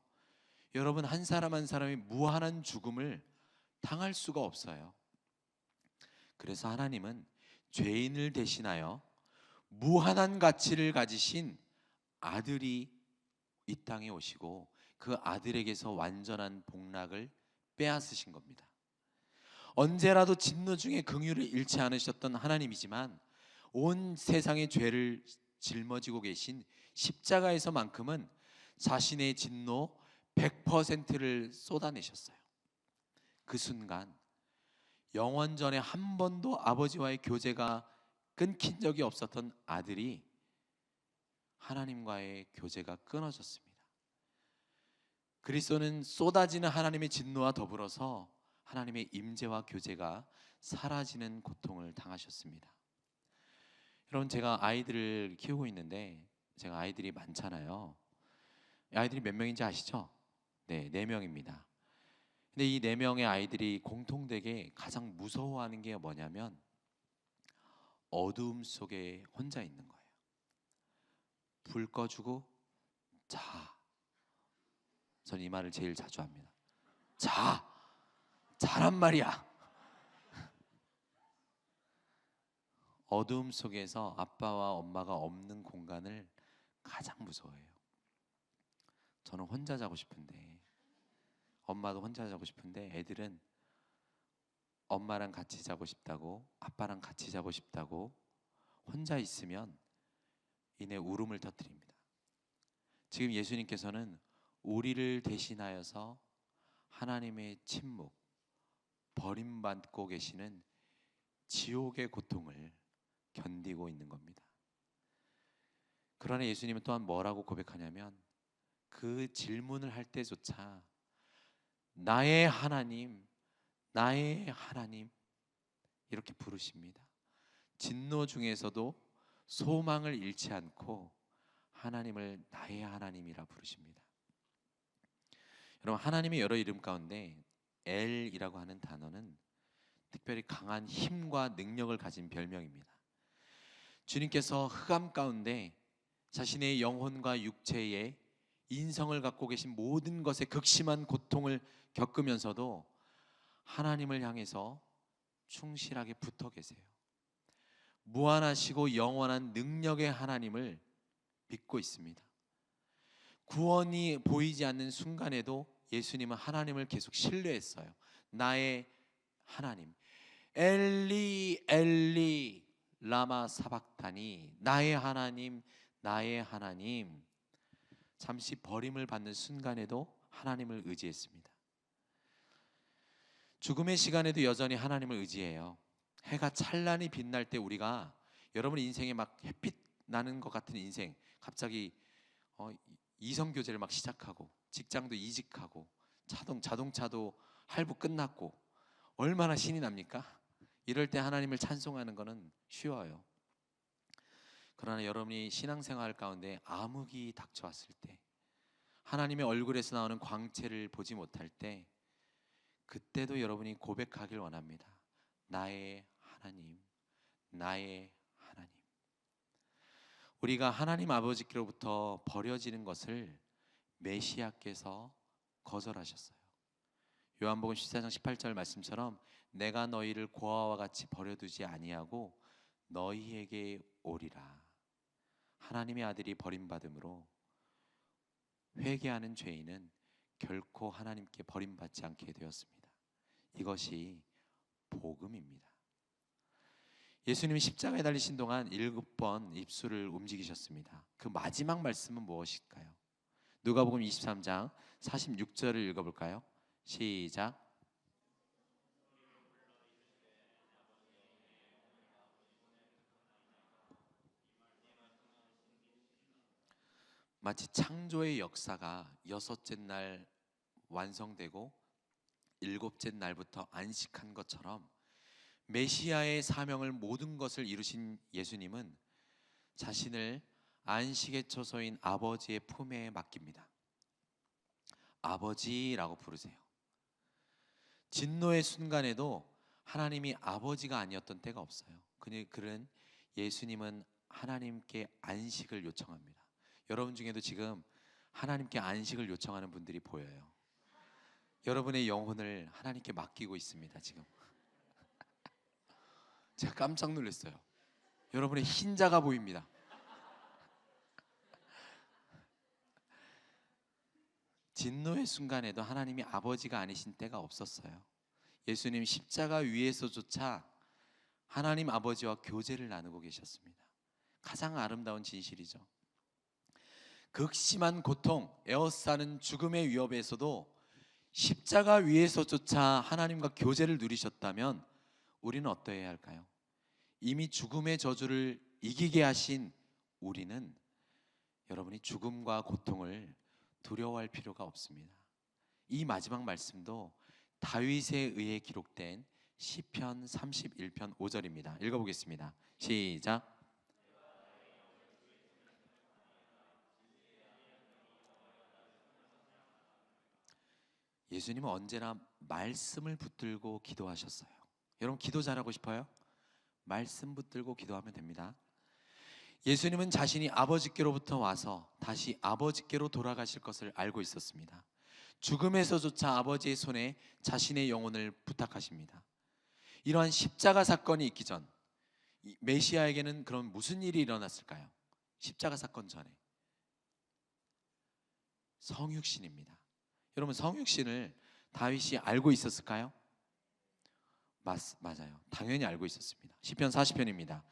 여러분 한 사람 한 사람이 무한한 죽음을 당할 수가 없어요. 그래서 하나님은 죄인을 대신하여 무한한 가치를 가지신 아들이 이 땅에 오시고 그 아들에게서 완전한 복락을 빼앗으신 겁니다. 언제라도 진노 중에 긍휼을 잃지 않으셨던 하나님이지만 온 세상의 죄를 짊어지고 계신 십자가에서만큼은 자신의 진노 100%를 쏟아내셨어요. 그 순간 영원전에 한 번도 아버지와의 교제가 끊긴 적이 없었던 아들이 하나님과의 교제가 끊어졌습니다. 그리스도는 쏟아지는 하나님의 진노와 더불어서 하나님의 임재와 교제가 사라지는 고통을 당하셨습니다. 여러분, 제가 아이들을 키우고 있는데 제가 아이들이 많잖아요. 아이들이 몇 명인지 아시죠? 네, 4명입니다. 근데 이 4명의 아이들이 공통되게 가장 무서워하는 게 뭐냐면 어두움 속에 혼자 있는 거예요. 불 꺼주고 자. 전 이 말을 제일 자주 합니다. 자란 말이야. 어두움 속에서 아빠와 엄마가 없는 공간을 가장 무서워해요. 저는 혼자 자고 싶은데, 엄마도 혼자 자고 싶은데 애들은 엄마랑 같이 자고 싶다고, 아빠랑 같이 자고 싶다고 혼자 있으면 이내 울음을 터뜨립니다. 지금 예수님께서는 우리를 대신하여서 하나님의 침묵, 버림받고 계시는 지옥의 고통을 견디고 있는 겁니다. 그러나 예수님은 또한 뭐라고 고백하냐면 그 질문을 할 때조차 나의 하나님, 나의 하나님 이렇게 부르십니다. 진노 중에서도 소망을 잃지 않고 하나님을 나의 하나님이라 부르십니다. 여러분, 하나님의 여러 이름 가운데 엘이라고 하는 단어는 특별히 강한 힘과 능력을 가진 별명입니다. 주님께서 흑암 가운데 자신의 영혼과 육체의 인성을 갖고 계신 모든 것에 극심한 고통을 겪으면서도 하나님을 향해서 충실하게 붙어 계세요. 무한하시고 영원한 능력의 하나님을 믿고 있습니다. 구원이 보이지 않는 순간에도 예수님은 하나님을 계속 신뢰했어요. 나의 하나님, 엘리 엘리 라마 사박타니, 나의 하나님, 나의 하나님. 잠시 버림을 받는 순간에도 하나님을 의지했습니다. 죽음의 시간에도 여전히 하나님을 의지해요. 해가 찬란히 빛날 때 우리가, 여러분 인생에 막 햇빛 나는 것 같은 인생, 갑자기 이성 교제를 막 시작하고 직장도 이직하고 자동차도 할부 끝났고 얼마나 신이 납니까? 이럴 때 하나님을 찬송하는 것은 쉬워요. 그러나 여러분이 신앙생활 가운데 암흑이 닥쳐왔을 때, 하나님의 얼굴에서 나오는 광채를 보지 못할 때, 그때도 여러분이 고백하길 원합니다. 나의 하나님, 나의 하나님. 우리가 하나님 아버지께로부터 버려지는 것을 메시아께서 거절하셨어요. 요한복음 14장 18절 말씀처럼 내가 너희를 고아와 같이 버려두지 아니하고 너희에게 오리라. 하나님의 아들이 버림받음으로 회개하는 죄인은 결코 하나님께 버림받지 않게 되었습니다. 이것이 복음입니다. 예수님이 십자가에 달리신 동안 7번 입술을 움직이셨습니다. 그 마지막 말씀은 무엇일까요? 누가복음 23장 46절을 읽어볼까요? 시작. 마치 창조의 역사가 6째 날 완성되고 7째 날부터 안식한 것처럼 메시아의 사명을, 모든 것을 이루신 예수님은 자신을 안식의 처소인 아버지의 품에 맡깁니다. 아버지라고 부르세요. 진노의 순간에도 하나님이 아버지가 아니었던 때가 없어요. 그는 예수님은 하나님께 안식을 요청합니다. 여러분 중에도 지금 하나님께 안식을 요청하는 분들이 보여요. 여러분의 영혼을 하나님께 맡기고 있습니다. 지금 제가 깜짝 놀랐어요. 여러분의 흰자가 보입니다. 진노의 순간에도 하나님이 아버지가 아니신 때가 없었어요. 예수님 십자가 위에서조차 하나님 아버지와 교제를 나누고 계셨습니다. 가장 아름다운 진실이죠. 극심한 고통, 에워싸는 죽음의 위협에서도 십자가 위에서조차 하나님과 교제를 누리셨다면 우리는 어떠해야 할까요? 이미 죽음의 저주를 이기게 하신 우리는 여러분이 죽음과 고통을 두려워할 필요가 없습니다. 이 마지막 말씀도 다윗에 의해 기록된 시편 31편 5절입니다. 읽어보겠습니다. 시작. 예수님은 언제나 말씀을 붙들고 기도하셨어요. 여러분 기도 잘하고 싶어요? 말씀 붙들고 기도하면 됩니다. 예수님은 자신이 아버지께로부터 와서 다시 아버지께로 돌아가실 것을 알고 있었습니다. 죽음에서조차 아버지의 손에 자신의 영혼을 부탁하십니다. 이러한 십자가 사건이 있기 전 메시아에게는 그럼 무슨 일이 일어났을까요? 십자가 사건 전에 성육신입니다. 여러분 성육신을 다윗이 알고 있었을까요? 맞아요. 당연히 알고 있었습니다. 시편 40편입니다.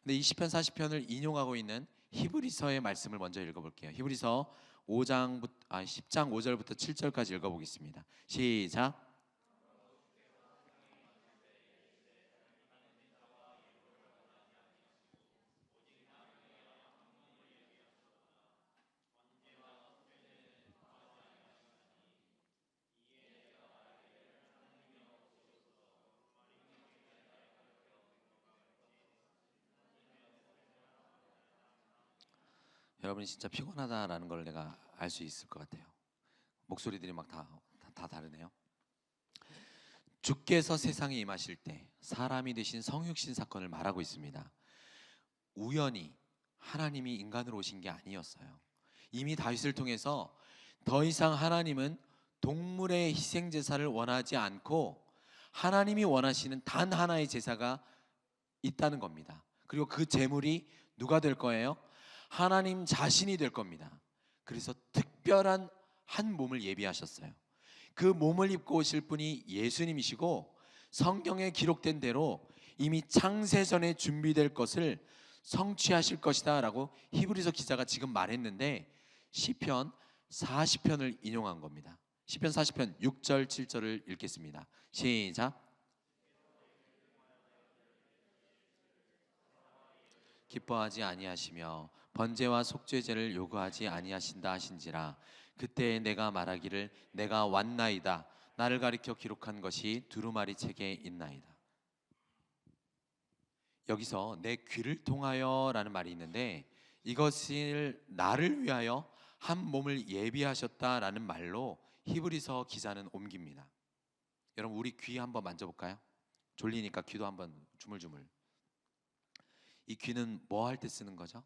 근데 이 시편 40편을 인용하고 있는 히브리서의 말씀을 먼저 읽어볼게요. 히브리서 10장 5절부터 7절까지 읽어보겠습니다. 시작. 여러분이 진짜 피곤하다라는 걸 내가 알 수 있을 것 같아요. 목소리들이 막 다 다르네요. 주께서 세상에 임하실 때 사람이 되신 성육신 사건을 말하고 있습니다. 우연히 하나님이 인간으로 오신 게 아니었어요. 이미 다윗을 통해서 더 이상 하나님은 동물의 희생 제사를 원하지 않고 하나님이 원하시는 단 하나의 제사가 있다는 겁니다. 그리고 그 제물이 누가 될 거예요? 하나님 자신이 될 겁니다. 그래서 특별한 한 몸을 예비하셨어요. 그 몸을 입고 오실 분이 예수님이시고 성경에 기록된 대로 이미 창세전에 준비될 것을 성취하실 것이다 라고 히브리서 기자가 지금 말했는데 시편 40편을 인용한 겁니다. 시편 40편 6절 7절을 읽겠습니다. 시작. 기뻐하지 아니하시며 번제와 속죄제를 요구하지 아니하신다 하신지라 그때 내가 말하기를 내가 왔나이다 나를 가리켜 기록한 것이 두루마리 책에 있나이다. 여기서 내 귀를 통하여 라는 말이 있는데 이것을 나를 위하여 한 몸을 예비하셨다라는 말로 히브리서 기자는 옮깁니다. 여러분 우리 귀 한번 만져볼까요? 졸리니까 귀도 한번 주물주물. 이 귀는 뭐 할 때 쓰는 거죠?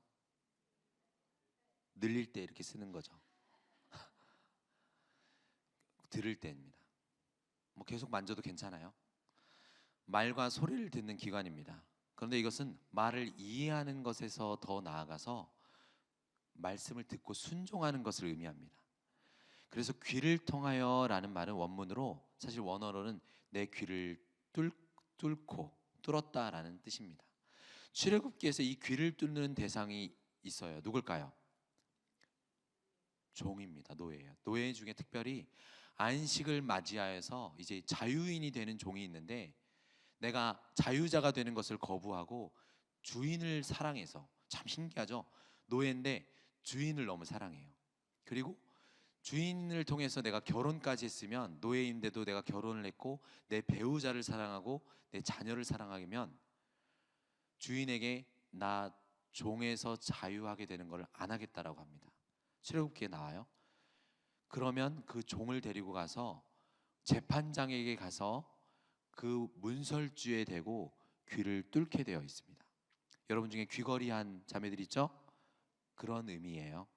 늘릴 때 이렇게 쓰는 거죠. 들을 때입니다. 뭐 계속 만져도 괜찮아요. 말과 소리를 듣는 기관입니다. 그런데 이것은 말을 이해하는 것에서 더 나아가서 말씀을 듣고 순종하는 것을 의미합니다. 그래서 귀를 통하여 라는 말은 원문으로 사실 원어로는 내 귀를 뚫고 뚫었다라는 뜻입니다. 출애굽기에서 이 귀를 뚫는 대상이 있어요. 누굴까요? 종입니다. 노예예요. 노예 중에 특별히 안식을 맞이하여서 이제 자유인이 되는 종이 있는데 내가 자유자가 되는 것을 거부하고 주인을 사랑해서 참 신기하죠. 노예인데 주인을 너무 사랑해요. 그리고 주인을 통해서 내가 결혼까지 했으면 노예인데도 내가 결혼을 했고 내 배우자를 사랑하고 내 자녀를 사랑하면 주인에게 나 종에서 자유하게 되는 걸 안 하겠다라고 합니다. 출애굽기에 나와요. 그러면 그 종을 데리고 가서 재판장에게 가서 그 문설주에 대고 귀를 뚫게 되어 있습니다. 여러분 중에 귀걸이한 자매들 있죠? 그런 의미예요.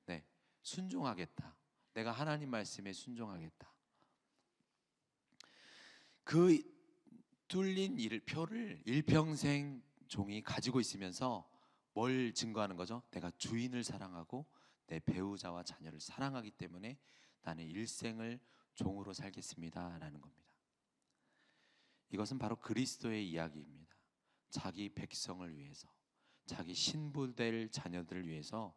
네, 순종하겠다. 내가 하나님 말씀에 순종하겠다. 그 뚫린 표를 일평생 종이 가지고 있으면서 뭘 증거하는 거죠? 내가 주인을 사랑하고 내 배우자와 자녀를 사랑하기 때문에 나는 일생을 종으로 살겠습니다 라는 겁니다. 이것은 바로 그리스도의 이야기입니다. 자기 백성을 위해서, 자기 신부될 자녀들을 위해서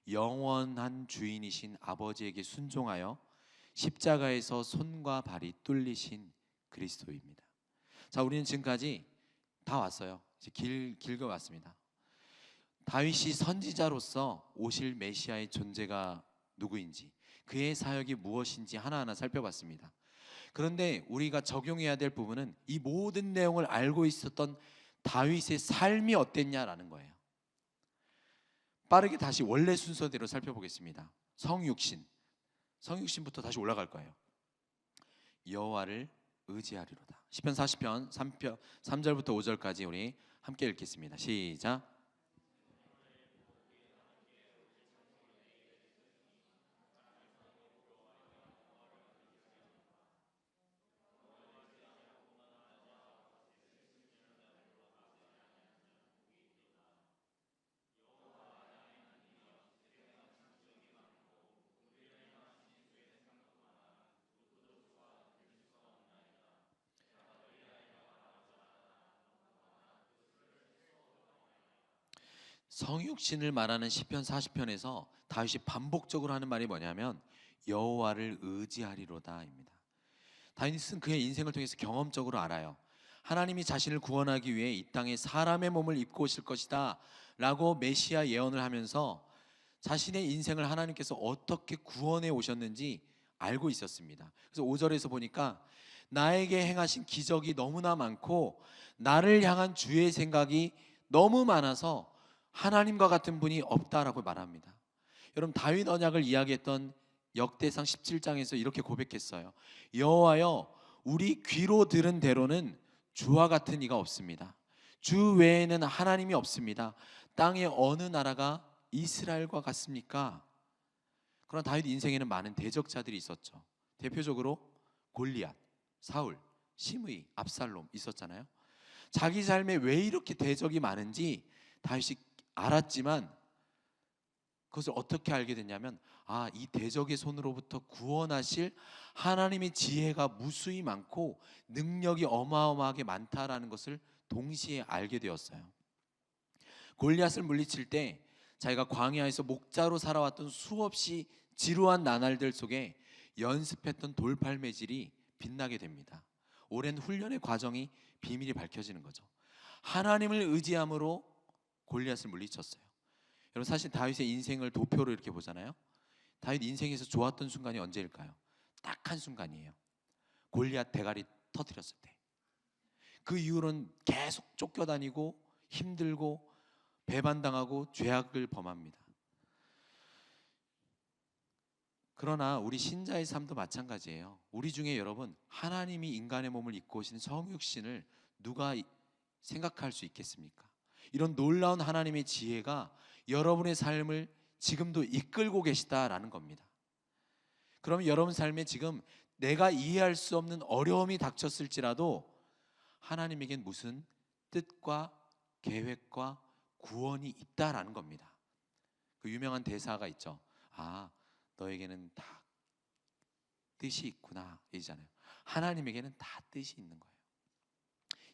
영원한 주인이신 아버지에게 순종하여 십자가에서 손과 발이 뚫리신 그리스도입니다. 자, 우리는 지금까지 다 왔어요. 이제 길게 왔습니다. 다윗이 선지자로서 오실 메시아의 존재가 누구인지, 그의 사역이 무엇인지 하나하나 살펴봤습니다. 그런데 우리가 적용해야 될 부분은 이 모든 내용을 알고 있었던 다윗의 삶이 어땠냐라는 거예요. 빠르게 다시 원래 순서대로 살펴보겠습니다. 성육신부터 다시 올라갈 거예요. 여호와를 의지하리로다. 시편 40편 3절부터 5절까지 우리 함께 읽겠습니다. 시작. 성육신을 말하는 시편 40편에서 다윗이 반복적으로 하는 말이 뭐냐면 여호와를 의지하리로다입니다. 다윗은 그의 인생을 통해서 경험적으로 알아요. 하나님이 자신을 구원하기 위해 이 땅에 사람의 몸을 입고 오실 것이다 라고 메시아 예언을 하면서 자신의 인생을 하나님께서 어떻게 구원해 오셨는지 알고 있었습니다. 그래서 5절에서 보니까 나에게 행하신 기적이 너무나 많고 나를 향한 주의 생각이 너무 많아서 하나님과 같은 분이 없다라고 말합니다. 여러분, 다윗 언약을 이야기했던 역대상 17장에서 이렇게 고백했어요. 여호와여, 우리 귀로 들은 대로는 주와 같은 이가 없습니다. 주 외에는 하나님이 없습니다. 땅의 어느 나라가 이스라엘과 같습니까? 그러나 다윗 인생에는 많은 대적자들이 있었죠. 대표적으로 골리앗, 사울, 시므이, 압살롬 있었잖아요. 자기 삶에 왜 이렇게 대적이 많은지 다윗이 알았지만 그것을 어떻게 알게 됐냐면 이 대적의 손으로부터 구원하실 하나님의 지혜가 무수히 많고 능력이 어마어마하게 많다라는 것을 동시에 알게 되었어요. 골리앗을 물리칠 때 자기가 광야에서 목자로 살아왔던 수없이 지루한 나날들 속에 연습했던 돌팔매질이 빛나게 됩니다. 오랜 훈련의 과정이 비밀이 밝혀지는 거죠. 하나님을 의지함으로 골리앗을 물리쳤어요. 여러분, 사실 다윗의 인생을 도표로 이렇게 보잖아요. 다윗 인생에서 좋았던 순간이 언제일까요? 딱 한 순간이에요. 골리앗 대가리 터뜨렸을 때. 그 이후로는 계속 쫓겨다니고 힘들고 배반당하고 죄악을 범합니다. 그러나 우리 신자의 삶도 마찬가지예요. 우리 중에 여러분, 하나님이 인간의 몸을 입고 오신 성육신을 누가 생각할 수 있겠습니까? 이런 놀라운 하나님의 지혜가 여러분의 삶을 지금도 이끌고 계시다라는 겁니다. 그러면 여러분 삶에 지금 내가 이해할 수 없는 어려움이 닥쳤을지라도 하나님에겐 무슨 뜻과 계획과 구원이 있다라는 겁니다. 그 유명한 대사가 있죠. 너에게는 다 뜻이 있구나 이잖아요. 하나님에게는 다 뜻이 있는 거예요.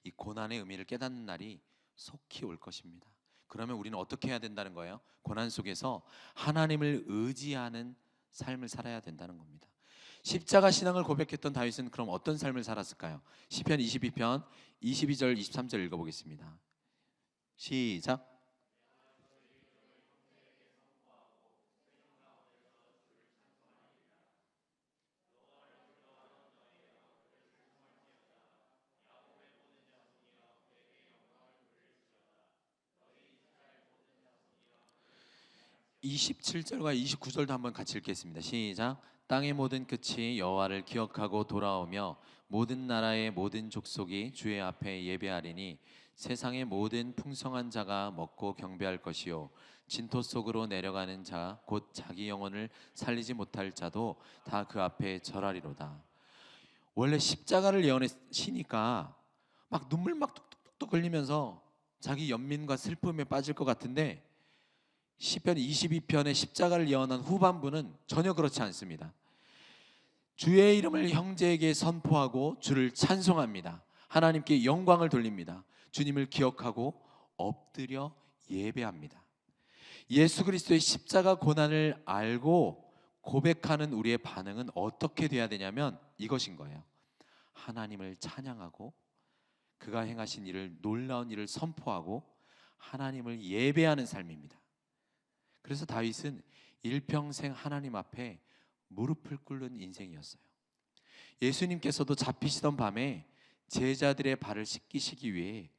이 고난의 의미를 깨닫는 날이 속히 올 것입니다. 그러면 우리는 어떻게 해야 된다는 거예요? 고난 속에서 하나님을 의지하는 삶을 살아야 된다는 겁니다. 십자가 신앙을 고백했던 다윗은 그럼 어떤 삶을 살았을까요? 시편 22편 22절 23절 읽어보겠습니다. 시작. 27절과 29절도 한번 같이 읽겠습니다. 시작. 땅의 모든 끝이 여호와를 기억하고 돌아오며 모든 나라의 모든 족속이 주의 앞에 예배하리니 세상의 모든 풍성한 자가 먹고 경배할 것이요 진토 속으로 내려가는 자 곧 자기 영혼을 살리지 못할 자도 다 그 앞에 절하리로다. 원래 십자가를 예언하시니까 막 눈물 막 뚝뚝뚝 흘리면서 자기 연민과 슬픔에 빠질 것 같은데 시편 22편의 십자가를 예언한 후반부는 전혀 그렇지 않습니다. 주의 이름을 형제에게 선포하고 주를 찬송합니다. 하나님께 영광을 돌립니다. 주님을 기억하고 엎드려 예배합니다. 예수 그리스도의 십자가 고난을 알고 고백하는 우리의 반응은 어떻게 돼야 되냐면 이것인 거예요. 하나님을 찬양하고 그가 행하신 일을, 놀라운 일을 선포하고 하나님을 예배하는 삶입니다. 그래서 다윗은 일평생 하나님 앞에 무릎을 꿇는 인생이었어요. 예수님께서도 잡히시던 밤에 제자들의 발을 씻기시기 위해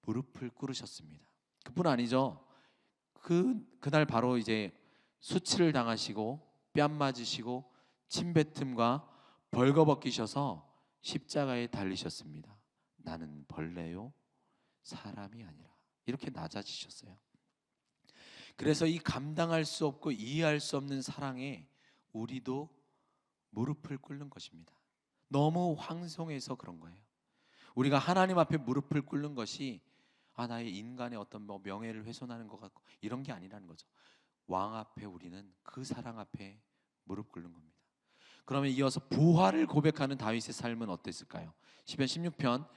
무릎을 꿇으셨습니다. 그뿐 아니죠. 그날 바로 이제 수치를 당하시고 뺨 맞으시고 침뱉음과 벌거벗기셔서 십자가에 달리셨습니다. 나는 벌레요 사람이 아니라 이렇게 낮아지셨어요. 그래서 이 감당할 수 없고 이해할 수 없는 사랑에 우리도 무릎을 꿇는 것입니다. 너무 황송해서 그런 거예요. 우리가 하나님 앞에 무릎을 꿇는 것이 나의 인간의 어떤 명예를 훼손하는 것 같고 이런 게 아니라는 거죠. 왕 앞에 우리는 그 사랑 앞에 무릎 꿇는 겁니다. 그러면 이어서 부활을 고백하는 다윗의 삶은 어땠을까요? 시편 16편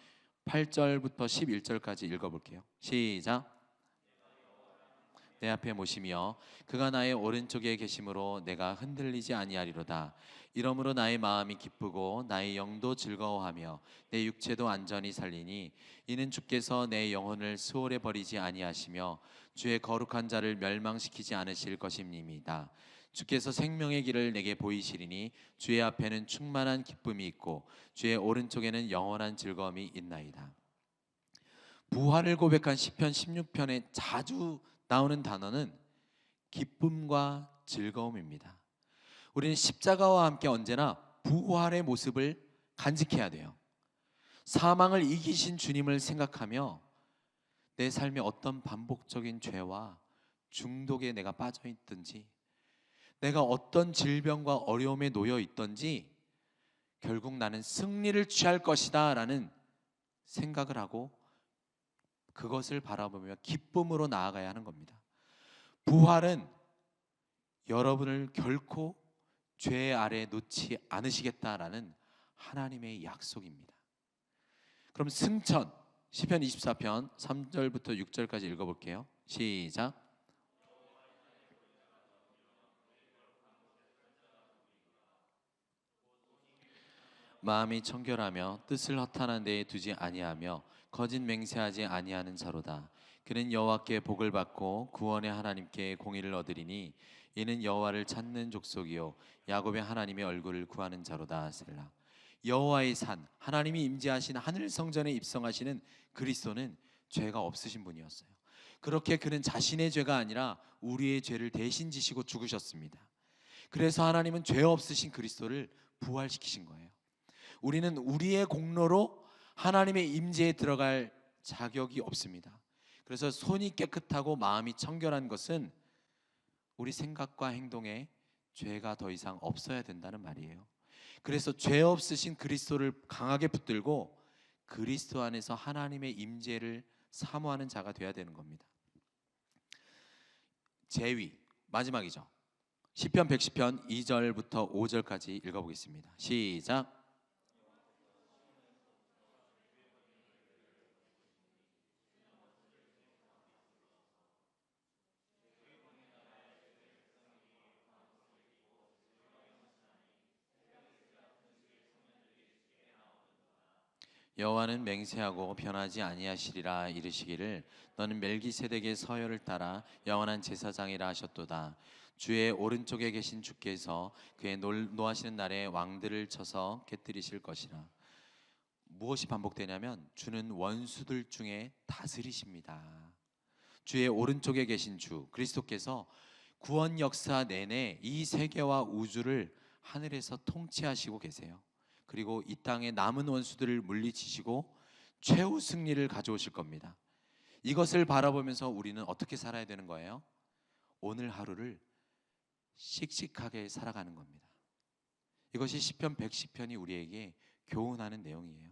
8절부터 11절까지 읽어볼게요. 시작. 내 앞에 모시며 그가 나의 오른쪽에 계심으로 내가 흔들리지 아니하리로다. 이러므로 나의 마음이 기쁘고 나의 영도 즐거워하며 내 육체도 안전히 살리니 이는 주께서 내 영혼을 수월에 버리지 아니하시며 주의 거룩한 자를 멸망시키지 않으실 것임입니다. 주께서 생명의 길을 내게 보이시리니 주의 앞에는 충만한 기쁨이 있고 주의 오른쪽에는 영원한 즐거움이 있나이다. 부활을 고백한 시편 16편에 자주 나오는 단어는 기쁨과 즐거움입니다. 우리는 십자가와 함께 언제나 부활의 모습을 간직해야 돼요. 사망을 이기신 주님을 생각하며 내 삶에 어떤 반복적인 죄와 중독에 내가 빠져 있든지 내가 어떤 질병과 어려움에 놓여 있든지 결국 나는 승리를 취할 것이다 라는 생각을 하고 그것을 바라보며 기쁨으로 나아가야 하는 겁니다. 부활은 여러분을 결코 죄 아래 놓지 않으시겠다라는 하나님의 약속입니다. 그럼 승천 시편 24편 3절부터 6절까지 읽어볼게요. 시작. 마음이 청결하며 뜻을 허탄한 데에 두지 아니하며 거짓 맹세하지 아니하는 자로다. 그는 여호와께 복을 받고 구원의 하나님께 공의를 얻으리니 이는 여호와를 찾는 족속이요 야곱의 하나님의 얼굴을 구하는 자로다. 셀라. 여호와의 산, 하나님이 임재하신 하늘 성전에 입성하시는 그리스도는 죄가 없으신 분이었어요. 그렇게 그는 자신의 죄가 아니라 우리의 죄를 대신 지시고 죽으셨습니다. 그래서 하나님은 죄 없으신 그리스도를 부활시키신 거예요. 우리는 우리의 공로로 하나님의 임재에 들어갈 자격이 없습니다. 그래서 손이 깨끗하고 마음이 청결한 것은 우리 생각과 행동에 죄가 더 이상 없어야 된다는 말이에요. 그래서 죄 없으신 그리스도를 강하게 붙들고 그리스도 안에서 하나님의 임재를 사모하는 자가 되어야 되는 겁니다. 제위 마지막이죠. 시편 110편 2절부터 5절까지 읽어보겠습니다. 시작. 여호와는 맹세하고 변하지 아니하시리라 이르시기를 너는 멜기세덱의 서열을 따라 영원한 제사장이라 하셨도다. 주의 오른쪽에 계신 주께서 그의 노하시는 날에 왕들을 쳐서 깨뜨리실 것이라. 무엇이 반복되냐면 주는 원수들 중에 다스리십니다. 주의 오른쪽에 계신 주 그리스도께서 구원 역사 내내 이 세계와 우주를 하늘에서 통치하시고 계세요. 그리고 이 땅의 남은 원수들을 물리치시고 최후 승리를 가져오실 겁니다. 이것을 바라보면서 우리는 어떻게 살아야 되는 거예요? 오늘 하루를 씩씩하게 살아가는 겁니다. 이것이 시편 110편이 우리에게 교훈하는 내용이에요.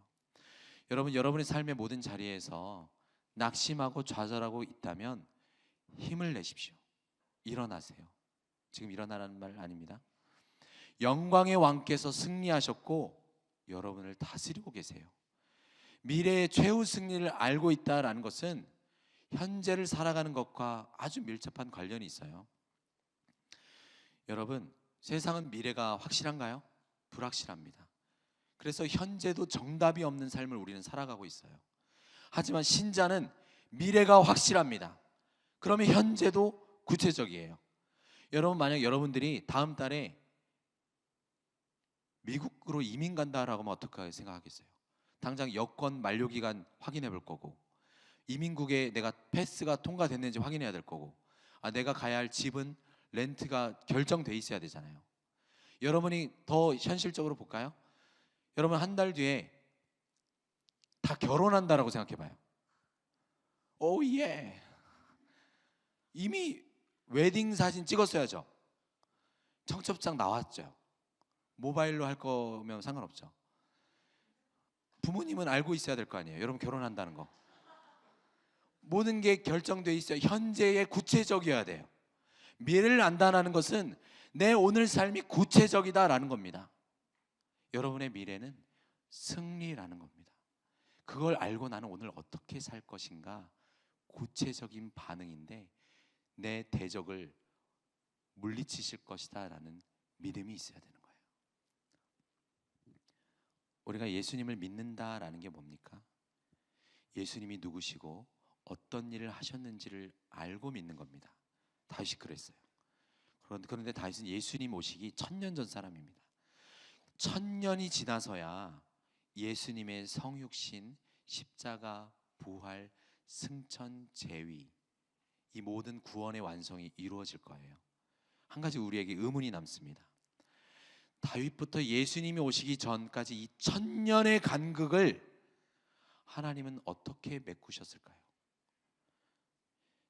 여러분, 여러분의 삶의 모든 자리에서 낙심하고 좌절하고 있다면 힘을 내십시오. 일어나세요. 지금 일어나라는 말 아닙니다. 영광의 왕께서 승리하셨고 여러분을 다스리고 계세요. 미래의 최후 승리를 알고 있다라는 것은 현재를 살아가는 것과 아주 밀접한 관련이 있어요. 여러분, 세상은 미래가 확실한가요? 불확실합니다. 그래서 현재도 정답이 없는 삶을 우리는 살아가고 있어요. 하지만 신자는 미래가 확실합니다. 그러면 현재도 구체적이에요. 여러분, 만약 여러분들이 다음 달에 미국으로 이민 간다라고 하면 어떻게 생각하겠어요? 당장 여권 만료 기간 확인해 볼 거고, 이민국에 내가 패스가 통과됐는지 확인해야 될 거고, 내가 가야 할 집은 렌트가 결정돼 있어야 되잖아요. 여러분이 더 현실적으로 볼까요? 여러분, 한 달 뒤에 다 결혼한다라고 생각해 봐요. 오 예. 이미 웨딩 사진 찍었어야죠. 청첩장 나왔죠. 모바일로 할 거면 상관없죠. 부모님은 알고 있어야 될 거 아니에요. 여러분 결혼한다는 거. 모든 게 결정돼 있어요. 현재에 구체적이어야 돼요. 미래를 안다는 것은 내 오늘 삶이 구체적이다라는 겁니다. 여러분의 미래는 승리라는 겁니다. 그걸 알고 나는 오늘 어떻게 살 것인가, 구체적인 반응인데 내 대적을 물리치실 것이다 라는 믿음이 있어야 되는 거예요. 우리가 예수님을 믿는다라는 게 뭡니까? 예수님이 누구시고 어떤 일을 하셨는지를 알고 믿는 겁니다. 다윗이 그랬어요. 그런데 다윗은 예수님 오시기 1000년 전 사람입니다. 1000년이 지나서야 예수님의 성육신, 십자가, 부활, 승천, 재위, 이 모든 구원의 완성이 이루어질 거예요. 한 가지 우리에게 의문이 남습니다. 다윗부터 예수님이 오시기 전까지 이 1000년의 간극을 하나님은 어떻게 메꾸셨을까요?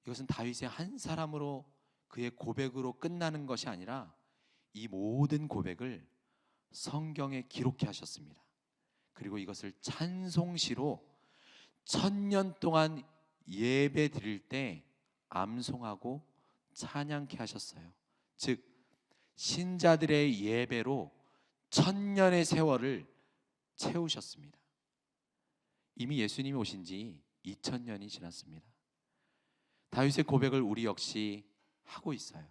이것은 다윗의 한 사람으로 그의 고백으로 끝나는 것이 아니라 이 모든 고백을 성경에 기록해 하셨습니다. 그리고 이것을 찬송시로 1000년 동안 예배 드릴 때 암송하고 찬양케 하셨어요. 즉 신자들의 예배로 1000년의 세월을 채우셨습니다. 이미 예수님이 오신 지 2000년이 지났습니다. 다윗의 고백을 우리 역시 하고 있어요.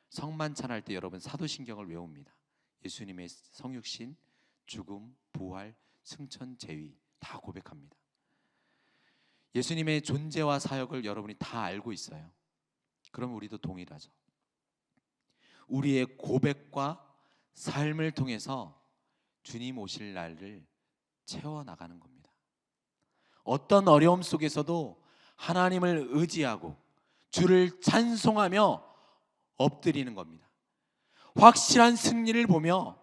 성만찬할 때 여러분 사도신경을 외웁니다. 예수님의 성육신, 죽음, 부활, 승천, 재위 다 고백합니다. 예수님의 존재와 사역을 여러분이 다 알고 있어요. 그럼 우리도 동일하죠. 우리의 고백과 삶을 통해서 주님 오실 날을 채워나가는 겁니다. 어떤 어려움 속에서도 하나님을 의지하고 주를 찬송하며 엎드리는 겁니다. 확실한 승리를 보며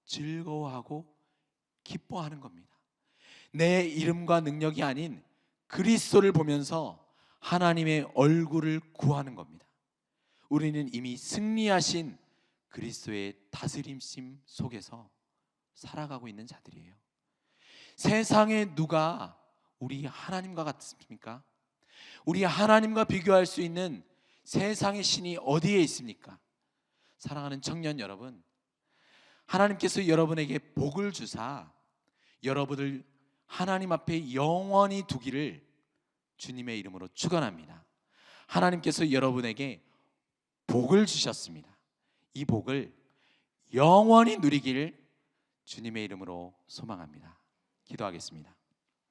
즐거워하고 기뻐하는 겁니다. 내 이름과 능력이 아닌 그리스도를 보면서 하나님의 얼굴을 구하는 겁니다. 우리는 이미 승리하신 그리스도의 다스림심 속에서 살아가고 있는 자들이에요. 세상에 누가 우리 하나님과 같습니까? 우리 하나님과 비교할 수 있는 세상의 신이 어디에 있습니까? 사랑하는 청년 여러분, 하나님께서 여러분에게 복을 주사 여러분을 하나님 앞에 영원히 두기를 주님의 이름으로 축원합니다. 하나님께서 여러분에게 복을 주셨습니다. 이 복을 영원히 누리기를 주님의 이름으로 소망합니다. 기도하겠습니다.